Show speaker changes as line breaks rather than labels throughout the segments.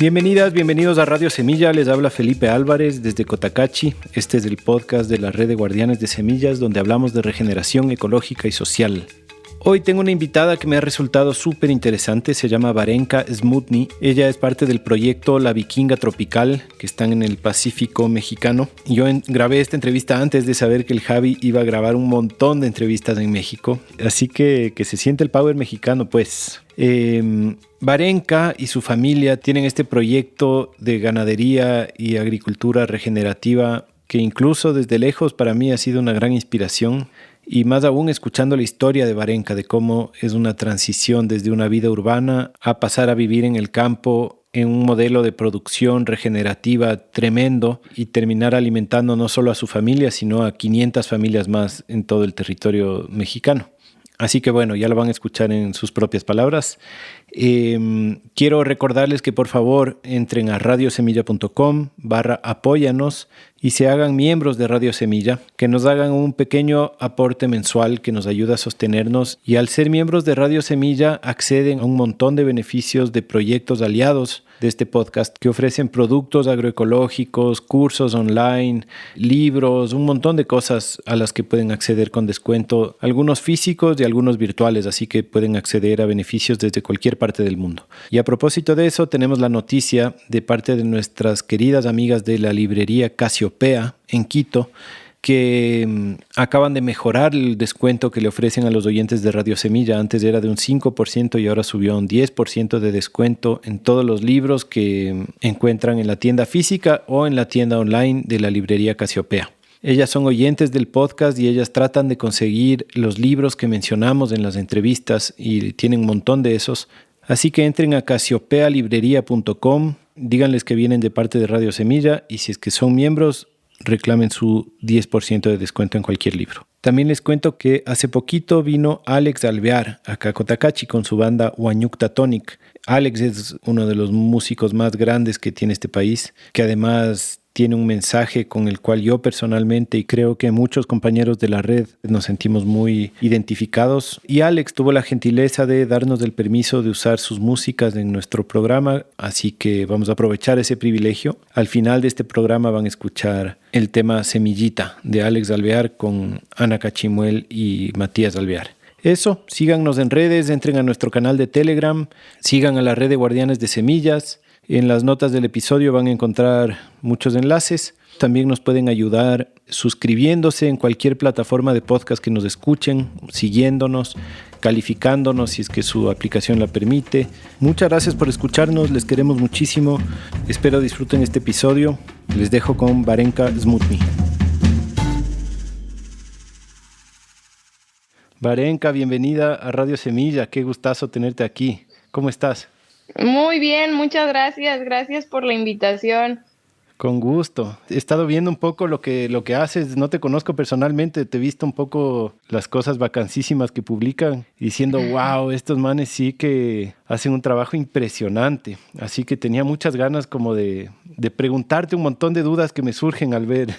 Bienvenidas, bienvenidos a Radio Semilla. Les habla Felipe Álvarez desde Cotacachi. Este es el podcast de la Red de Guardianes de Semillas, donde hablamos de regeneración ecológica y social. Hoy tengo una invitada que me ha resultado súper interesante, se llama Varenka Smutny. Ella es parte del proyecto La Vikinga Tropical, que están en el Pacífico mexicano. Yo grabé esta entrevista antes de saber que el Javi iba a grabar un montón de entrevistas en México, así que se siente el power mexicano, pues. Varenka y su familia tienen este proyecto de ganadería y agricultura regenerativa que incluso desde lejos para mí ha sido una gran inspiración. Y más aún escuchando la historia de Varenka, de cómo es una transición desde una vida urbana a pasar a vivir en el campo en un modelo de producción regenerativa tremendo y terminar alimentando no solo a su familia, sino a 500 familias más en todo el territorio mexicano. Así que bueno, ya lo van a escuchar en sus propias palabras. Quiero recordarles que por favor entren a radiosemilla.com/apóyanos y se hagan miembros de Radio Semilla, que nos hagan un pequeño aporte mensual que nos ayuda a sostenernos, y al ser miembros de Radio Semilla acceden a un montón de beneficios de proyectos aliados de este podcast que ofrecen productos agroecológicos, cursos online, libros, un montón de cosas a las que pueden acceder con descuento, algunos físicos y algunos virtuales, así que pueden acceder a beneficios desde cualquier parte del mundo. Y a propósito de eso, tenemos la noticia de parte de nuestras queridas amigas de la librería Casiopea en Quito, que acaban de mejorar el descuento que le ofrecen a los oyentes de Radio Semilla. Antes era de un 5% y ahora subió a un 10% de descuento en todos los libros que encuentran en la tienda física o en la tienda online de la librería Casiopea. Ellas son oyentes del podcast y ellas tratan de conseguir los libros que mencionamos en las entrevistas y tienen un montón de esos. Así que entren a casiopealibrería.com, díganles que vienen de parte de Radio Semilla y si es que son miembros, reclamen su 10% de descuento en cualquier libro. También les cuento que hace poquito vino Alex Alvear acá a Cotacachi con su banda Huañucta Tonic. Alex es uno de los músicos más grandes que tiene este país, que además tiene un mensaje con el cual yo personalmente y creo que muchos compañeros de la red nos sentimos muy identificados. Y Alex tuvo la gentileza de darnos el permiso de usar sus músicas en nuestro programa, así que vamos a aprovechar ese privilegio. Al final de este programa van a escuchar el tema Semillita de Alex Alvear con Ana Cachimuel y Matías Alvear. Eso, síganos en redes, entren a nuestro canal de Telegram, sigan a la red de Guardianes de Semillas. En las notas del episodio van a encontrar muchos enlaces. También nos pueden ayudar suscribiéndose en cualquier plataforma de podcast que nos escuchen, siguiéndonos, calificándonos si es que su aplicación la permite. Muchas gracias por escucharnos, les queremos muchísimo. Espero disfruten este episodio. Les dejo con Varenka Smutny. Varenka, bienvenida a Radio Semilla. Qué gustazo tenerte aquí. ¿Cómo estás?
Muy bien, muchas gracias. Gracias por la invitación.
Con gusto. He estado viendo un poco lo que haces. No te conozco personalmente, te he visto un poco las cosas vacancísimas que publican, diciendo, wow, estos manes sí que hacen un trabajo impresionante. Así que tenía muchas ganas como de preguntarte un montón de dudas que me surgen al ver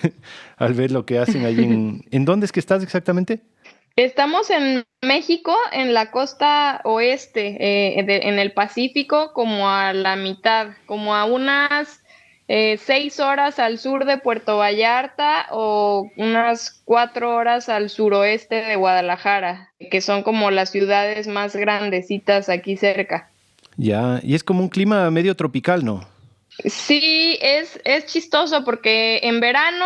lo que hacen allí. ¿En dónde es que estás exactamente?
Estamos en México, en la costa oeste, en el Pacífico, como a la mitad, como a unas 6 horas al sur de Puerto Vallarta o unas 4 horas al suroeste de Guadalajara, que son como las ciudades más grandecitas aquí cerca.
Ya, y es como un clima medio tropical, ¿no?
Sí, es chistoso porque en verano,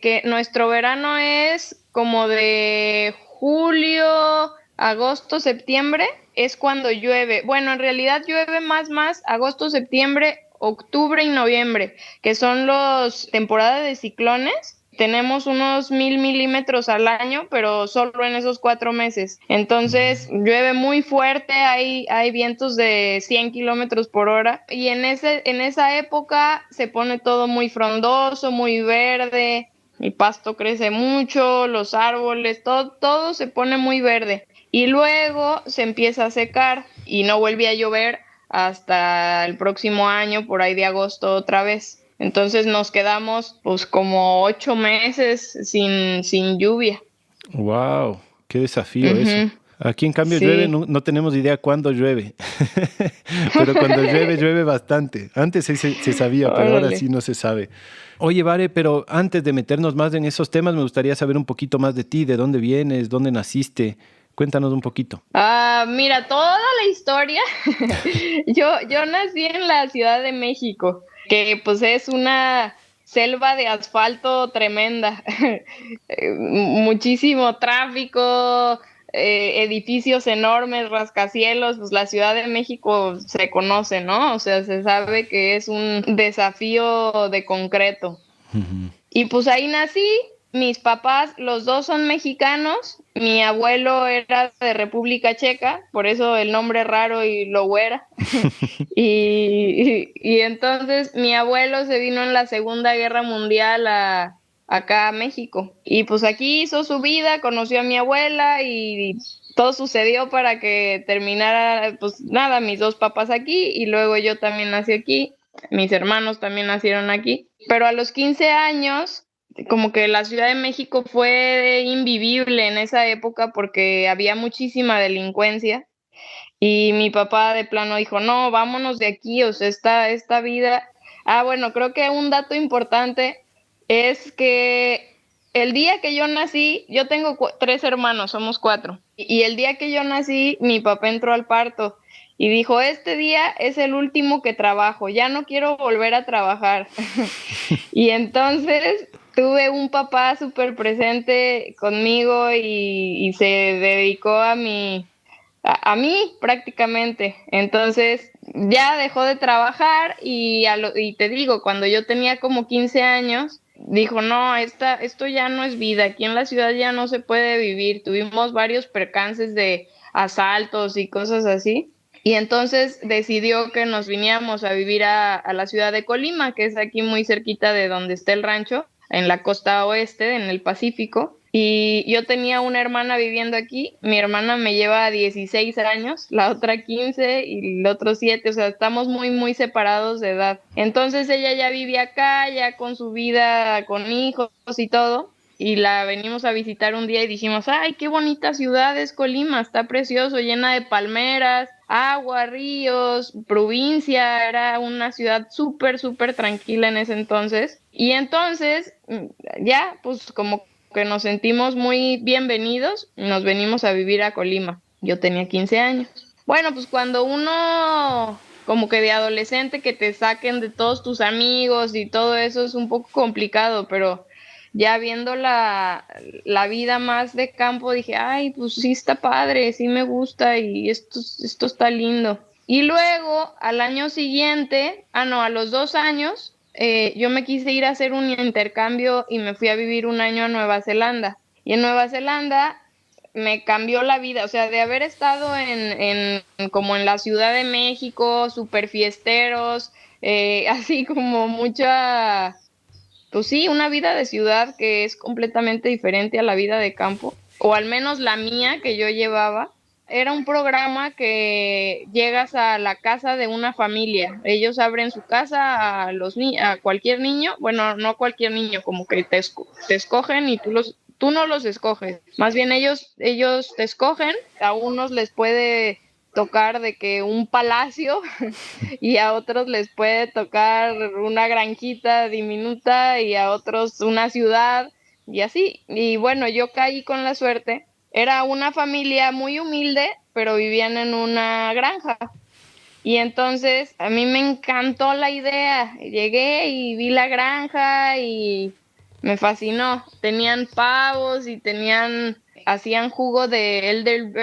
que nuestro verano es como de julio, agosto, septiembre, es cuando llueve. Bueno, en realidad llueve más agosto, septiembre, octubre y noviembre, que son las temporadas de ciclones. Tenemos unos 1,000 milímetros al año, pero solo en esos 4 meses. Entonces llueve muy fuerte, hay vientos de 100 kilómetros por hora. Y en esa época se pone todo muy frondoso, muy verde. El pasto crece mucho, los árboles, todo se pone muy verde. Y luego se empieza a secar y no vuelve a llover hasta el próximo año, por ahí de agosto otra vez. Entonces nos quedamos pues como 8 meses sin lluvia.
Wow, qué desafío eso. Aquí en cambio llueve,
Sí,
no tenemos idea cuándo llueve, pero cuando llueve, llueve bastante. Antes se sabía, pero ahora
órale.
sí no se sabe. Oye, Vare, pero antes de meternos más en esos temas, me gustaría saber un poquito más de ti, de dónde vienes, dónde naciste. Cuéntanos un poquito.
Mira, toda la historia. Yo nací en la Ciudad de México, que pues es una selva de asfalto tremenda. Muchísimo tráfico, edificios enormes, rascacielos. Pues la Ciudad de México se conoce, ¿no? O sea, se sabe que es un desafío de concreto.
Ujú.
Y pues ahí nací, mis papás, los dos son mexicanos, mi abuelo era de República Checa, por eso el nombre raro y lo güera. Y entonces mi abuelo se vino en la Segunda Guerra Mundial acá a México. Y pues aquí hizo su vida, conoció a mi abuela y todo sucedió para que terminara, pues nada, mis dos papás aquí y luego yo también nací aquí, mis hermanos también nacieron aquí. Pero a los 15 años, como que la Ciudad de México fue invivible en esa época porque había muchísima delincuencia. Y mi papá de plano dijo, no, vámonos de aquí, o sea, esta vida. Bueno, creo que un dato importante es que el día que yo nací, yo tengo tres hermanos, somos cuatro, y el día que yo nací, mi papá entró al parto y dijo, este día es el último que trabajo, ya no quiero volver a trabajar. Y entonces tuve un papá súper presente conmigo y se dedicó a mí prácticamente. Entonces ya dejó de trabajar y te digo, cuando yo tenía como 15 años, dijo, no, esto ya no es vida, aquí en la ciudad ya no se puede vivir. Tuvimos varios percances de asaltos y cosas así. Y entonces decidió que nos viniéramos a vivir a la ciudad de Colima, que es aquí muy cerquita de donde está el rancho, en la costa oeste, en el Pacífico. Y yo tenía una hermana viviendo aquí, mi hermana me lleva 16 años, la otra 15 y el otro 7, o sea, estamos muy, muy separados de edad. Entonces ella ya vive acá, ya con su vida, con hijos y todo, y la venimos a visitar un día y dijimos, ay, qué bonita ciudad es Colima, está precioso, llena de palmeras, agua, ríos, provincia, era una ciudad súper, súper tranquila en ese entonces. Y entonces, ya, pues como que nos sentimos muy bienvenidos, nos venimos a vivir a Colima. Yo tenía 15 años. Bueno, pues cuando uno como que de adolescente que te saquen de todos tus amigos y todo eso es un poco complicado, pero ya viendo la vida más de campo dije, ay, pues sí está padre, sí me gusta y esto está lindo. Y luego al año siguiente, no, a los 2 años, yo me quise ir a hacer un intercambio y me fui a vivir un año a Nueva Zelanda. Y en Nueva Zelanda me cambió la vida, o sea, de haber estado como en la Ciudad de México, super fiesteros, así como mucha, pues sí, una vida de ciudad que es completamente diferente a la vida de campo, o al menos la mía que yo llevaba. Era un programa que llegas a la casa de una familia. Ellos abren su casa a cualquier niño, bueno, no cualquier niño, como que te escogen y tú no los escoges. Más bien ellos te escogen. A unos les puede tocar de que un palacio y a otros les puede tocar una granjita diminuta y a otros una ciudad y así. Y bueno, yo caí con la suerte. Era una familia muy humilde, pero vivían en una granja. Y entonces a mí me encantó la idea. Llegué y vi la granja y me fascinó. Tenían pavos y hacían jugo de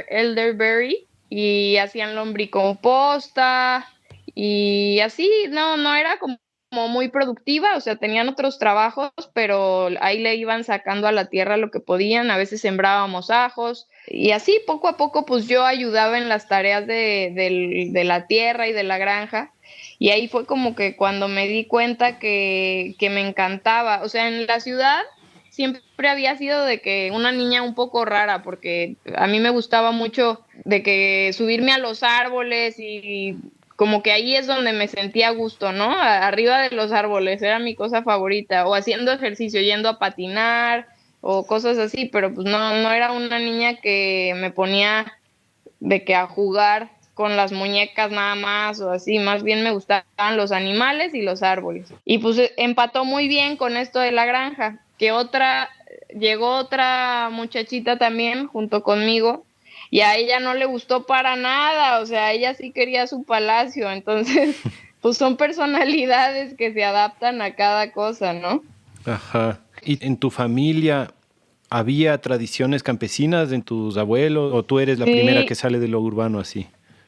elderberry y hacían lombricomposta y así, no era como muy productiva, o sea, tenían otros trabajos, pero ahí le iban sacando a la tierra lo que podían, a veces sembrábamos ajos y así poco a poco pues yo ayudaba en las tareas de la tierra y de la granja y ahí fue como que cuando me di cuenta que me encantaba, o sea, en la ciudad siempre había sido de que una niña un poco rara, porque a mí me gustaba mucho de que subirme a los árboles y como que ahí es donde me sentía a gusto, ¿no? Arriba de los árboles era mi cosa favorita, o haciendo ejercicio, yendo a patinar o cosas así, pero pues no era una niña que me ponía de que a jugar con las muñecas nada más o así, más bien me gustaban los animales y los árboles. Y pues empató muy bien con esto de la granja, que llegó otra muchachita también junto conmigo y a ella no le gustó para nada, o sea, ella sí quería su palacio, entonces pues son personalidades que se adaptan a cada cosa, ¿no?
Ajá. ¿Y en tu familia había tradiciones campesinas en tus abuelos o tú eres la primera que
Sí,
sale de lo urbano así?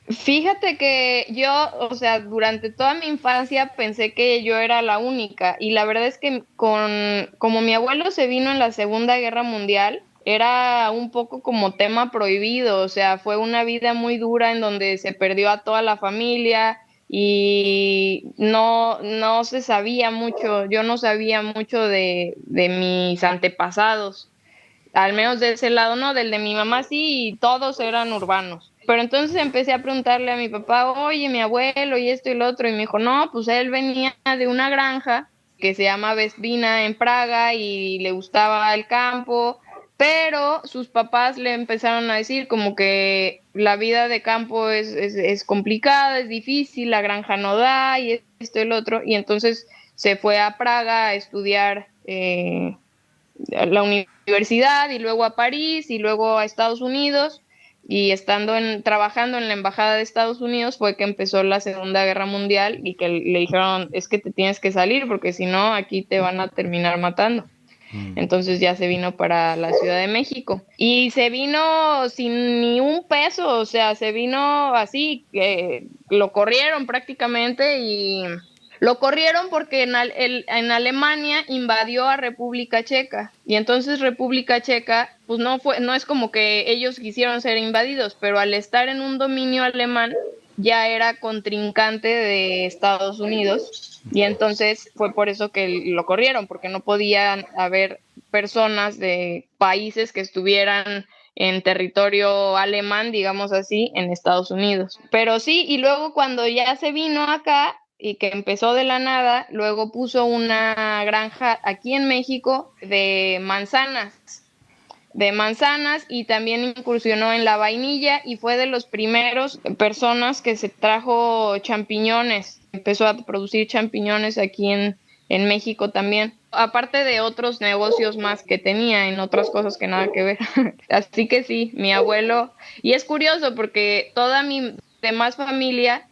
fíjate que yo, o sea, durante toda mi infancia pensé que yo era la única y la verdad es que como mi abuelo se vino en la Segunda Guerra Mundial, era un poco como tema prohibido, o sea, fue una vida muy dura en donde se perdió a toda la familia y no se sabía mucho, yo no sabía mucho de mis antepasados, al menos de ese lado no, del de mi mamá sí, y todos eran urbanos. Pero entonces empecé a preguntarle a mi papá, oye, mi abuelo y esto y lo otro, y me dijo, no, pues él venía de una granja que se llama Vestvina en Praga y le gustaba el campo, pero sus papás le empezaron a decir como que la vida de campo es complicada, es difícil, la granja no da y esto y lo otro, y entonces se fue a Praga a estudiar a la universidad y luego a París y luego a Estados Unidos y trabajando en la embajada de Estados Unidos fue que empezó la Segunda Guerra Mundial y que le dijeron es que te tienes que salir porque si no aquí te van a terminar matando.
Mm.
Entonces ya se vino para la Ciudad de México y se vino sin ni un peso, o sea, se vino así, que lo corrieron prácticamente y lo corrieron porque en Alemania invadió a República Checa y entonces República Checa, pues no es como que ellos quisieron ser invadidos, pero al estar en un dominio alemán ya era contrincante de Estados Unidos y entonces fue por eso que lo corrieron, porque no podían haber personas de países que estuvieran en territorio alemán, digamos así, en Estados Unidos. Pero sí, y luego cuando ya se vino acá y que empezó de la nada, luego puso una granja aquí en México de manzanas y también incursionó en la vainilla y fue de los primeros personas que se trajo champiñones. Empezó a producir champiñones aquí en México también. Aparte de otros negocios más que tenía en otras cosas que nada que ver. Así que sí, mi abuelo. Y es curioso porque toda mi demás familia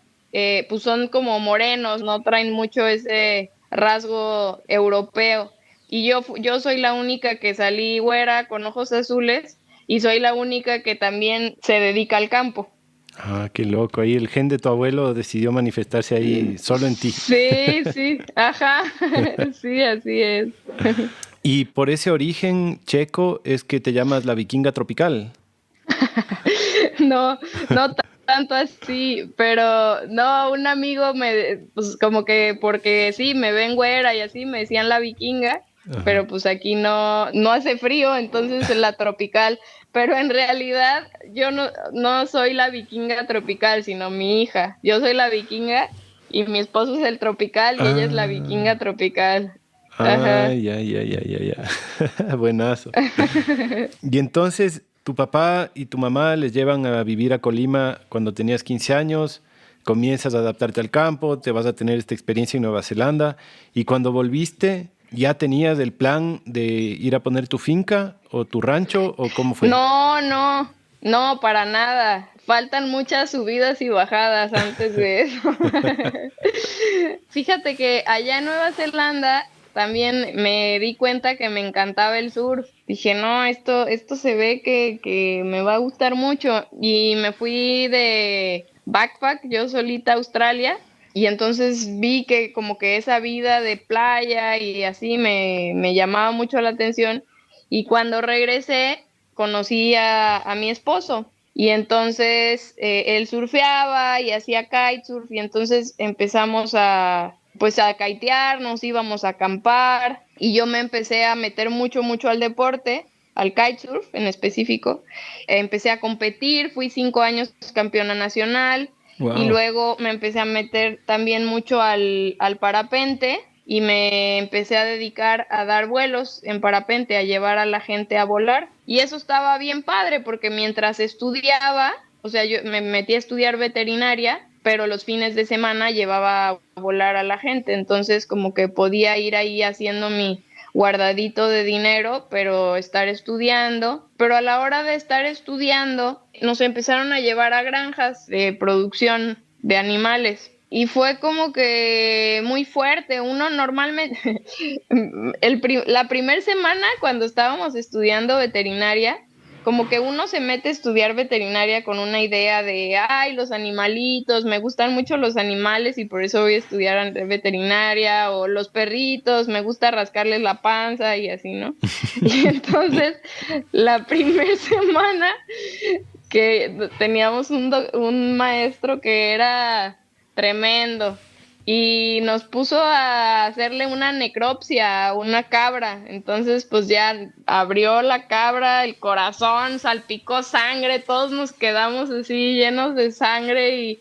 pues son como morenos, no traen mucho ese rasgo europeo. Y yo soy la única que salí güera con ojos azules y soy la única que también se dedica al campo.
Ah, qué loco. Ahí el gen de tu abuelo decidió manifestarse ahí solo en ti.
Sí, sí, ajá, sí, así es.
Y por ese origen checo es que te llamas la vikinga tropical.
No, no tanto así, pero no, un amigo pues como que porque sí, me ven güera y así me decían la vikinga,
Ajá.
pero pues aquí no hace frío, entonces es la tropical, pero en realidad yo no soy la vikinga tropical, sino mi hija, yo soy la vikinga y mi esposo es el tropical y ella es la
Ah,
vikinga tropical.
ah,
Ajá.
ya, ya, ya, ya, ya. Buenazo. Y entonces, tu papá y tu mamá les llevan a vivir a Colima cuando tenías 15 años, comienzas a adaptarte al campo, te vas a tener esta experiencia en Nueva Zelanda, y cuando volviste, ¿ya tenías el plan de ir a poner tu finca o tu rancho o cómo fue?
No, para nada. Faltan muchas subidas y bajadas antes de eso. Fíjate que allá en Nueva Zelanda también me di cuenta que me encantaba el surf. Dije, no, esto se ve que me va a gustar mucho. Y me fui de backpack yo solita a Australia. Y entonces vi que como que esa vida de playa y así me llamaba mucho la atención. Y cuando regresé, conocí a mi esposo y entonces él surfeaba y hacía kitesurf y entonces empezamos pues a kitear, nos íbamos a acampar y yo me empecé a meter mucho, mucho al deporte, al kitesurf en específico. Empecé a competir, fui 5 años campeona nacional y
Wow.
luego me empecé a meter también mucho al parapente y me empecé a dedicar a dar vuelos en parapente, a llevar a la gente a volar. Y eso estaba bien padre porque mientras estudiaba, o sea, yo me metí a estudiar veterinaria, pero los fines de semana llevaba a volar a la gente, entonces como que podía ir ahí haciendo mi guardadito de dinero, pero estar estudiando. Pero a la hora de estar estudiando, nos empezaron a llevar a granjas de producción de animales. Y fue como que muy fuerte. Uno normalmente, la primera semana cuando estábamos estudiando veterinaria, como que uno se mete a estudiar veterinaria con una idea de, ay, los animalitos, me gustan mucho los animales y por eso voy a estudiar veterinaria, o los perritos, me gusta rascarles la panza y así, ¿no? Y entonces, la primera semana que teníamos un maestro que era tremendo y nos puso a hacerle una necropsia a una cabra. Entonces, pues ya abrió la cabra, el corazón, salpicó sangre, todos nos quedamos así llenos de sangre y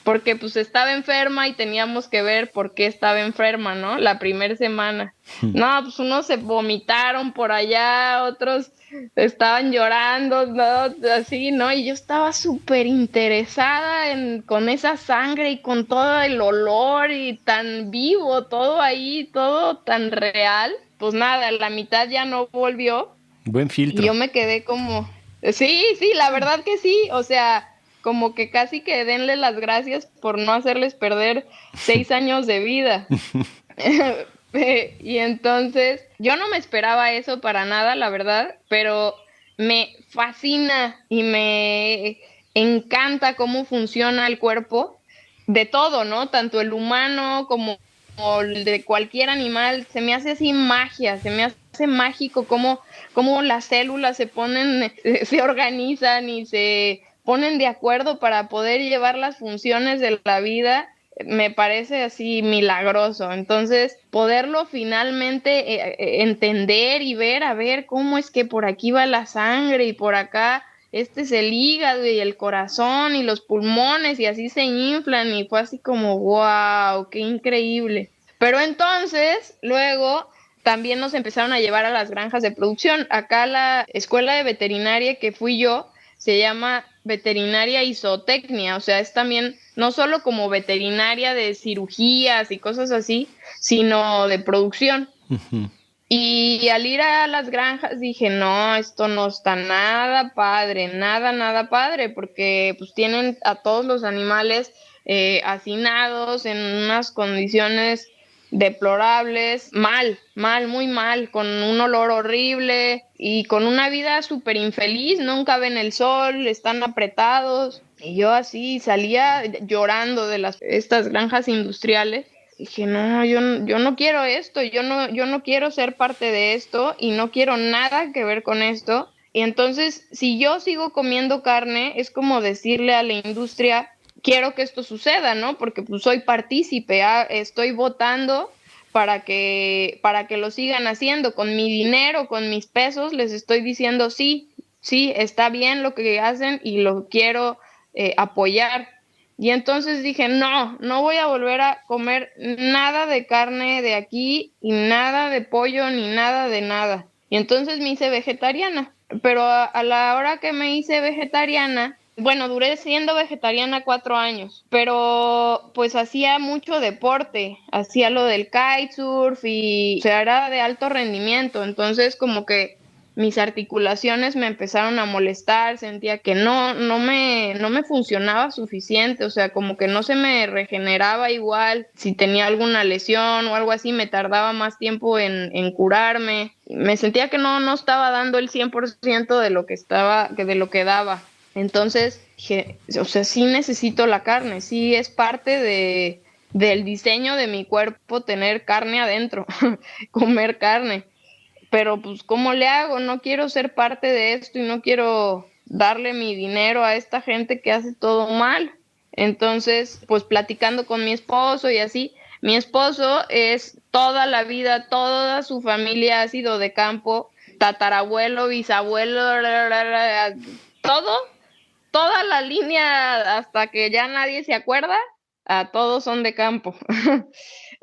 porque pues estaba enferma y teníamos que ver por qué estaba enferma, ¿no? La primera semana. No, pues unos se vomitaron por allá, otros estaban llorando, ¿no? Así, ¿no? Y yo estaba súper interesada con esa sangre y con todo el olor y tan vivo, todo ahí, todo tan real. Pues nada, la mitad ya no volvió
Buen
y
filtro.
yo me quedé como, sí, la verdad que sí, o sea, como que casi que denle las gracias por no hacerles perder 6 años de vida. Y entonces, yo no me esperaba eso para nada, la verdad, pero me fascina y me encanta cómo funciona el cuerpo de todo, ¿no? Tanto el humano como el de cualquier animal, se me hace así magia, se me hace mágico cómo las células se ponen, se organizan y se ponen de acuerdo para poder llevar las funciones de la vida. Me parece así milagroso. Entonces, poderlo finalmente entender y ver, a ver cómo es que por aquí va la sangre y por acá este es el hígado y el corazón y los pulmones y así se inflan y fue así como, wow, qué increíble. Pero entonces, luego también nos empezaron a llevar a las granjas de producción. Acá la escuela de veterinaria que fui yo se llama veterinaria y zootecnia, o sea, es también no solo como veterinaria de cirugías y cosas así, sino de producción.
Ujú.
Y al ir a las granjas dije, no, esto no está nada padre, nada padre, porque pues tienen a todos los animales hacinados en unas condiciones deplorables, muy mal, con un olor horrible y con una vida súper infeliz, nunca ven el sol, están apretados. Y yo así salía llorando de estas granjas industriales. Dije, no, yo no quiero esto, yo no quiero ser parte de esto y no quiero nada que ver con esto. Y entonces, si yo sigo comiendo carne, es como decirle a la industria, quiero que esto suceda, ¿no? Porque pues soy partícipe, estoy votando para que lo sigan haciendo. Con mi dinero, con mis pesos, les estoy diciendo, sí, está bien lo que hacen y lo quiero apoyar. Y entonces dije, no voy a volver a comer nada de carne de aquí y nada de pollo ni nada de nada. Y entonces me hice vegetariana. Pero a la hora que me hice vegetariana, bueno, duré siendo vegetariana 4 años, pero pues hacía mucho deporte, hacía lo del kitesurf y o sea, era de alto rendimiento, entonces como que mis articulaciones me empezaron a molestar, sentía que no me funcionaba suficiente, o sea, como que no se me regeneraba igual, si tenía alguna lesión o algo así, me tardaba más tiempo en curarme, me sentía que no estaba dando el 100% de lo que daba. Entonces dije, o sea, sí necesito la carne, sí es parte del diseño de mi cuerpo tener carne adentro, comer carne, pero pues ¿cómo le hago? No quiero ser parte de esto y no quiero darle mi dinero a esta gente que hace todo mal. Entonces, pues platicando con mi esposo y así, mi esposo es toda la vida, toda su familia ha sido de campo, tatarabuelo, bisabuelo, todo, toda la línea hasta que ya nadie se acuerda, todos son de campo.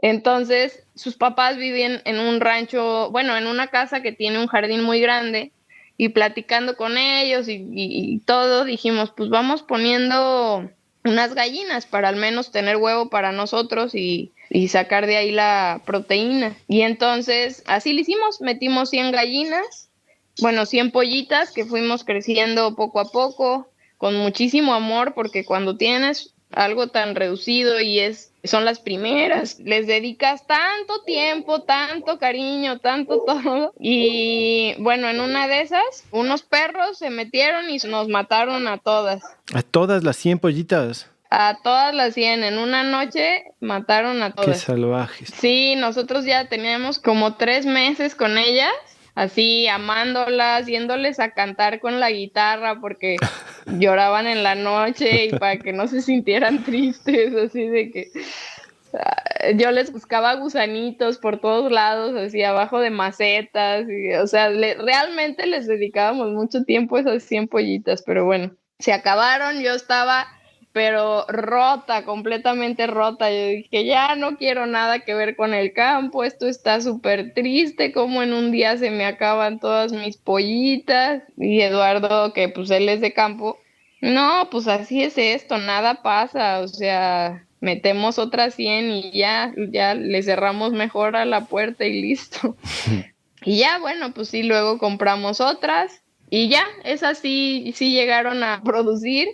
Entonces, sus papás viven en un rancho, bueno, en una casa que tiene un jardín muy grande y platicando con ellos y todo, dijimos, pues vamos poniendo unas gallinas para al menos tener huevo para nosotros y sacar de ahí la proteína. Y entonces así lo hicimos, metimos 100 gallinas, bueno, 100 pollitas que fuimos creciendo poco a poco, con muchísimo amor, porque cuando tienes algo tan reducido son las primeras, les dedicas tanto tiempo, tanto cariño, tanto todo. Y bueno, en una de esas, unos perros se metieron y nos mataron a todas.
¿A todas las 100 pollitas?
A todas las 100 en una noche mataron a
Qué
todas.
salvajes.
Sí, nosotros ya teníamos como 3 meses con ellas, así amándolas, yéndoles a cantar con la guitarra porque lloraban en la noche y para que no se sintieran tristes, así de que yo les buscaba gusanitos por todos lados, así abajo de macetas, o sea, realmente les dedicábamos mucho tiempo a esas 100 pollitas, pero bueno, se acabaron, yo estaba pero rota, completamente rota. Yo dije, ya no quiero nada que ver con el campo, esto está súper triste, como en un día se me acaban todas mis pollitas. Y Eduardo, que pues él es de campo, no, pues así es esto, nada pasa, o sea, metemos otras 100 y ya le cerramos mejor a la puerta y listo. Y ya, bueno, pues sí, luego compramos otras y ya, esas sí llegaron a producir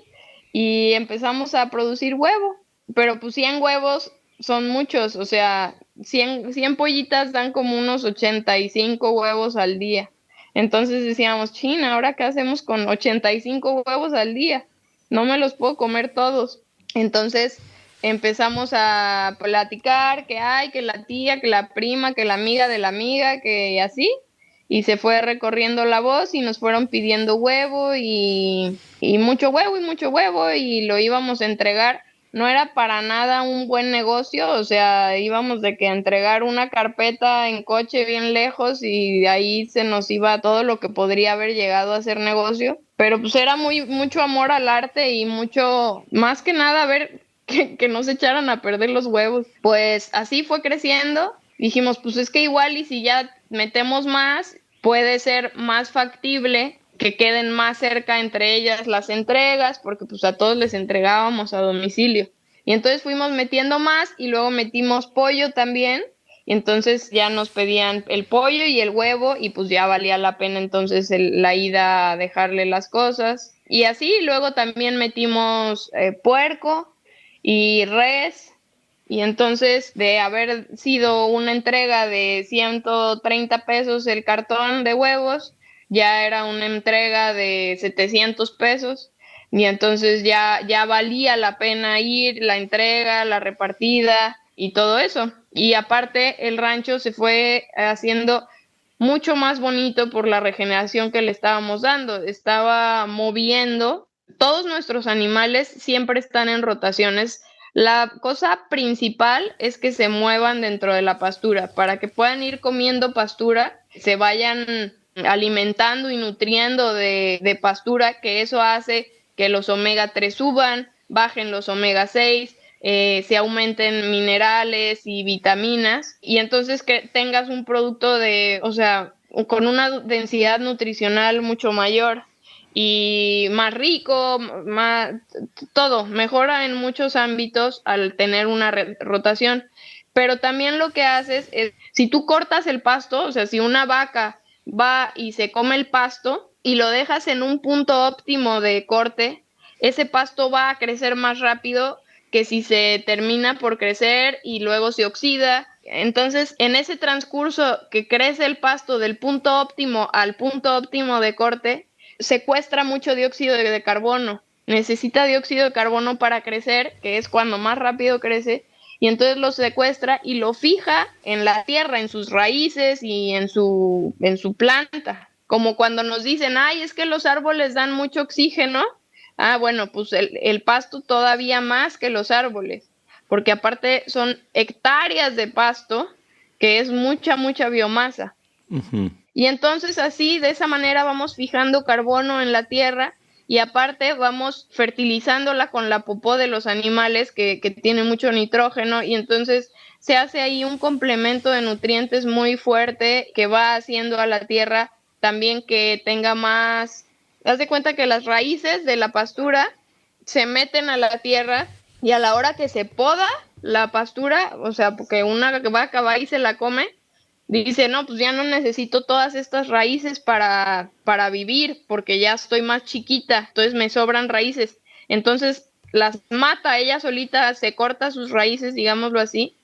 y empezamos a producir huevo, pero pues 100 huevos son muchos, o sea, 100 pollitas dan como unos 85 huevos al día. Entonces decíamos, China, ¿ahora qué hacemos con 85 huevos al día? No me los puedo comer todos. Entonces empezamos a platicar que hay, que la tía, que la prima, que la amiga de la amiga, que así. Y se fue recorriendo la voz y nos fueron pidiendo huevo y mucho huevo y lo íbamos a entregar. No era para nada un buen negocio, o sea, íbamos de que a entregar una carpeta en coche bien lejos y de ahí se nos iba todo lo que podría haber llegado a ser negocio. Pero pues era mucho amor al arte y mucho, más que nada, ver que no se echaran a perder los huevos. Pues así fue creciendo. Dijimos, pues es que igual y si ya metemos más, puede ser más factible que queden más cerca entre ellas las entregas, porque pues a todos les entregábamos a domicilio. Y entonces fuimos metiendo más y luego metimos pollo también. Y entonces ya nos pedían el pollo y el huevo y pues ya valía la pena entonces la ida a dejarle las cosas. Y así luego también metimos puerco y res. Y entonces de haber sido una entrega de 130 pesos el cartón de huevos, ya era una entrega de 700 pesos. Y entonces ya valía la pena ir, la entrega, la repartida y todo eso. Y aparte el rancho se fue haciendo mucho más bonito por la regeneración que le estábamos dando. Estaba moviendo. Todos nuestros animales siempre están en rotaciones. La cosa principal es que se muevan dentro de la pastura para que puedan ir comiendo pastura, se vayan alimentando y nutriendo de pastura, que eso hace que los omega 3 suban, bajen los omega 6, se aumenten minerales y vitaminas y entonces que tengas un producto o sea, con una densidad nutricional mucho mayor y más rico, más todo, mejora en muchos ámbitos al tener una rotación. Pero también lo que haces es, si tú cortas el pasto, o sea, si una vaca va y se come el pasto y lo dejas en un punto óptimo de corte, ese pasto va a crecer más rápido que si se termina por crecer y luego se oxida. Entonces, en ese transcurso que crece el pasto del punto óptimo al punto óptimo de corte, secuestra mucho dióxido de carbono. Necesita dióxido de carbono para crecer, que es cuando más rápido crece, y entonces lo secuestra y lo fija en la tierra, en sus raíces y en su planta. Como cuando nos dicen, ay, es que los árboles dan mucho oxígeno. Ah, bueno, pues el pasto todavía más que los árboles, porque aparte son hectáreas de pasto, que es mucha biomasa.
Uh-huh.
Y entonces así, de esa manera vamos fijando carbono en la tierra y aparte vamos fertilizándola con la popó de los animales que tiene mucho nitrógeno y entonces se hace ahí un complemento de nutrientes muy fuerte que va haciendo a la tierra también que tenga más, haz de cuenta que las raíces de la pastura se meten a la tierra y a la hora que se poda la pastura, o sea, porque una vaca va y se la come, dice, no, pues ya no necesito todas estas raíces para vivir porque ya estoy más chiquita, entonces me sobran raíces. Entonces las mata, ella solita se corta sus raíces, digámoslo así,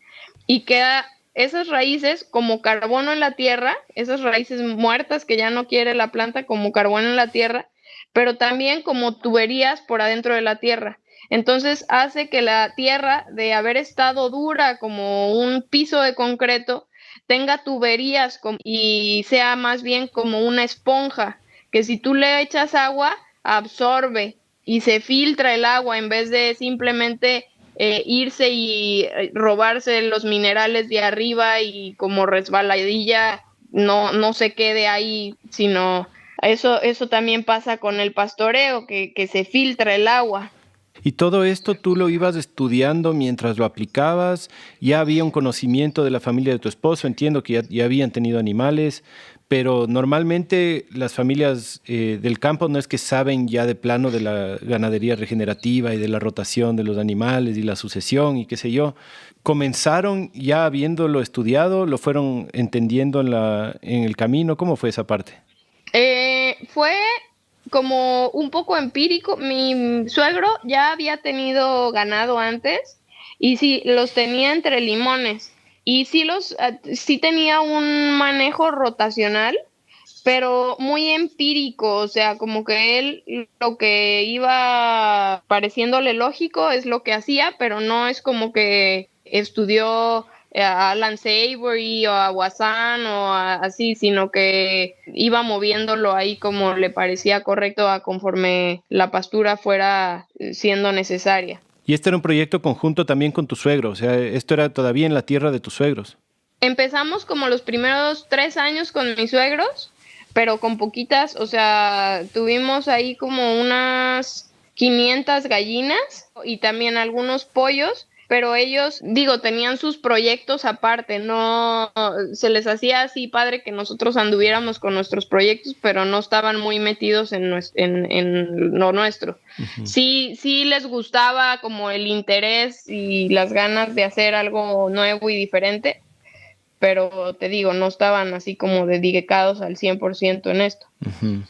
y queda esas raíces como carbono en la tierra, esas raíces muertas que ya no quiere la planta como carbono en la tierra, pero también como tuberías por adentro de la tierra. Entonces hace que la tierra, de haber estado dura como un piso de concreto, tenga tuberías y sea más bien como una esponja, que si tú le echas agua, absorbe y se filtra el agua en vez de simplemente irse y robarse los minerales de arriba y como resbaladilla no se quede ahí, sino eso también pasa con el pastoreo, que se filtra el agua.
Y todo esto tú lo ibas estudiando mientras lo aplicabas, ya había un conocimiento de la familia de tu esposo, entiendo que ya habían tenido animales, pero normalmente las familias del campo no es que saben ya de plano de la ganadería regenerativa y de la rotación de los animales y la sucesión y qué sé yo. ¿Comenzaron ya habiéndolo estudiado? ¿Lo fueron entendiendo en el camino? ¿Cómo fue esa parte?
Fue como un poco empírico. Mi suegro ya había tenido ganado antes y sí, los tenía entre limones. Y sí tenía un manejo rotacional, pero muy empírico, o sea, como que él lo que iba pareciéndole lógico es lo que hacía, pero no es como que estudió a Alan Savory o a Wassan así, sino que iba moviéndolo ahí como le parecía correcto a conforme la pastura fuera siendo necesaria.
Y este era un proyecto conjunto también con tu suegro, o sea, esto era todavía en la tierra de tus suegros.
Empezamos como los primeros 3 años con mis suegros, pero con poquitas, o sea, tuvimos ahí como unas 500 gallinas y también algunos pollos, pero ellos, digo, tenían sus proyectos aparte, no se les hacía así padre que nosotros anduviéramos con nuestros proyectos, pero no estaban muy metidos en lo nuestro.
Ujú.
Sí les gustaba como el interés y las ganas de hacer algo nuevo y diferente, pero te digo, no estaban así como dedicados al 100% en esto.
Ujú.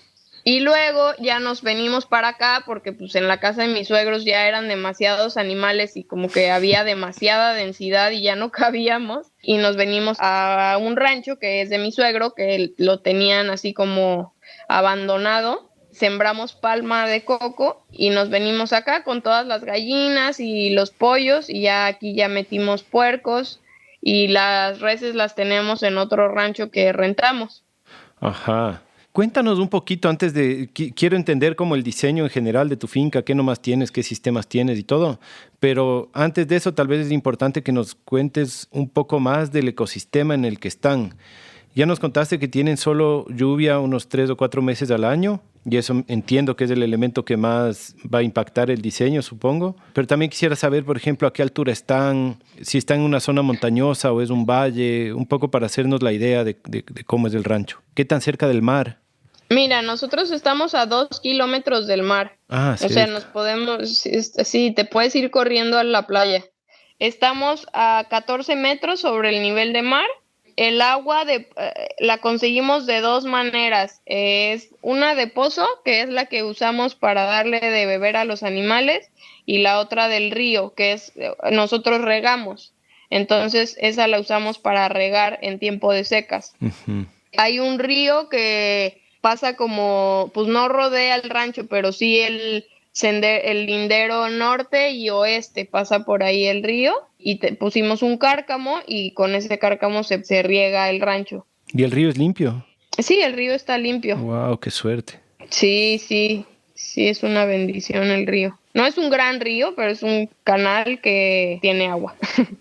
Y luego ya nos venimos para acá porque pues en la casa de mis suegros ya eran demasiados animales y como que había demasiada densidad y ya no cabíamos. Y nos venimos a un rancho que es de mi suegro, que lo tenían así como abandonado. Sembramos palma de coco y nos venimos acá con todas las gallinas y los pollos y ya aquí ya metimos puercos y las reses las tenemos en otro rancho que rentamos.
Ajá. Cuéntanos un poquito antes quiero entender como el diseño en general de tu finca, qué nomás tienes, qué sistemas tienes y todo, pero antes de eso tal vez es importante que nos cuentes un poco más del ecosistema en el que están. Ya nos contaste que tienen solo lluvia unos 3 o 4 meses al año, y eso entiendo que es el elemento que más va a impactar el diseño, supongo. Pero también quisiera saber, por ejemplo, a qué altura están, si están en una zona montañosa o es un valle, un poco para hacernos la idea de cómo es el rancho. ¿Qué tan cerca del mar?
Mira, nosotros estamos a 2 kilómetros del mar.
Ah,
O sea,
cerca.
sí, te puedes ir corriendo a la playa. Estamos a 14 metros sobre el nivel de mar. El agua la conseguimos de dos maneras. Es una de pozo, que es la que usamos para darle de beber a los animales, y la otra del río, que es nosotros regamos. Entonces, esa la usamos para regar en tiempo de secas.
Ujú.
Hay un río que pasa como, pues no rodea el rancho, pero sí el lindero norte y oeste, pasa por ahí el río y pusimos un cárcamo y con ese cárcamo se riega el rancho.
¿Y el río es limpio?
Sí, el río está limpio.
Wow, qué suerte.
Sí, es una bendición el río. No es un gran río, pero es un canal que tiene agua.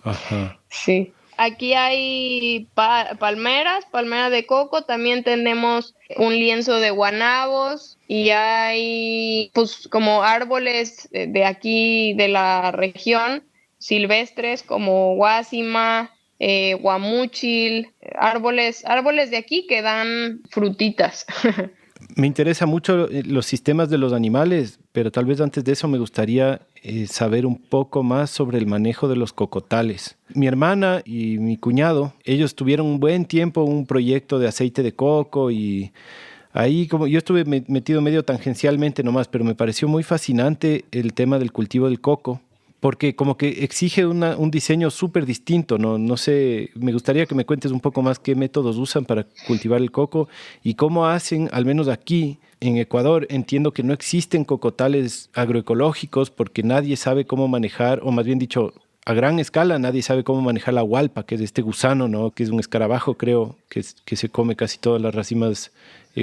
Ajá.
Sí. Aquí hay palmeras de coco, también tenemos un lienzo de guanabos y hay pues como árboles de aquí de la región silvestres como guásima, guamúchil, árboles de aquí que dan frutitas.
Me interesa mucho los sistemas de los animales, pero tal vez antes de eso me gustaría saber un poco más sobre el manejo de los cocotales. Mi hermana y mi cuñado, ellos tuvieron un buen tiempo un proyecto de aceite de coco y ahí como yo estuve metido medio tangencialmente nomás, pero me pareció muy fascinante el tema del cultivo del coco. Porque como que exige un diseño súper distinto, ¿no? No sé, me gustaría que me cuentes un poco más qué métodos usan para cultivar el coco y cómo hacen, al menos aquí en Ecuador, entiendo que no existen cocotales agroecológicos porque nadie sabe cómo manejar, o más bien dicho, a gran escala nadie sabe cómo manejar la hualpa, que es este gusano, ¿no? Que es un escarabajo, creo, que se come casi todas las racimas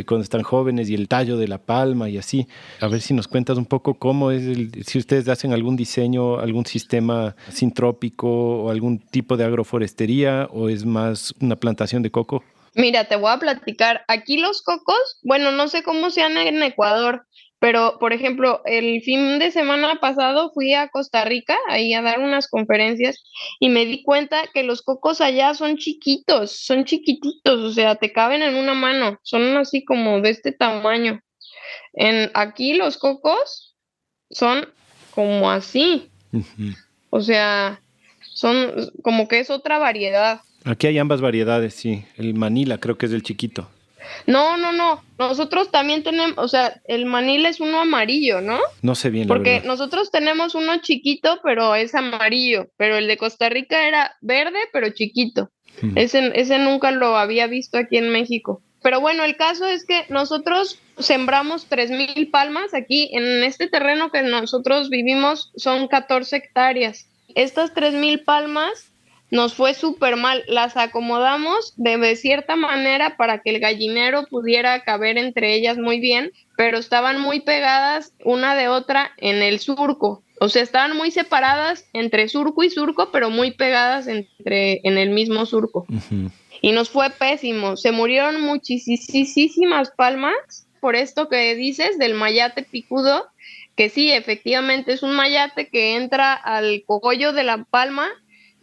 cuando están jóvenes y el tallo de la palma y así. A ver si nos cuentas un poco cómo es, si ustedes hacen algún diseño, algún sistema sintrópico o algún tipo de agroforestería o es más una plantación de coco.
Mira, te voy a platicar. Aquí los cocos, bueno, no sé cómo sean en Ecuador, pero por ejemplo, el fin de semana pasado fui a Costa Rica ahí a dar unas conferencias y me di cuenta que los cocos allá son chiquititos, o sea, te caben en una mano, son así como de este tamaño. Aquí los cocos son como así,
Ujú.
o sea, son como que es otra variedad.
Aquí hay ambas variedades, sí. El Manila creo que es el chiquito.
No, no, no. Nosotros también tenemos, o sea, el manil es uno amarillo, ¿no?
No sé bien, la
Porque
verdad.
nosotros tenemos uno chiquito, pero es amarillo. Pero el de Costa Rica era verde, pero chiquito.
Mm.
Ese nunca lo había visto aquí en México. Pero bueno, el caso es que nosotros sembramos 3,000 palmas aquí. En este terreno que nosotros vivimos son 14 hectáreas. Estas 3,000 palmas nos fue súper mal. Las acomodamos de cierta manera para que el gallinero pudiera caber entre ellas muy bien, pero estaban muy pegadas una de otra en el surco. O sea, estaban muy separadas entre surco y surco, pero muy pegadas en el mismo surco.
Ujú.
Y nos fue pésimo. Se murieron muchísimas palmas por esto que dices del mayate picudo, que sí, efectivamente es un mayate que entra al cogollo de la palma,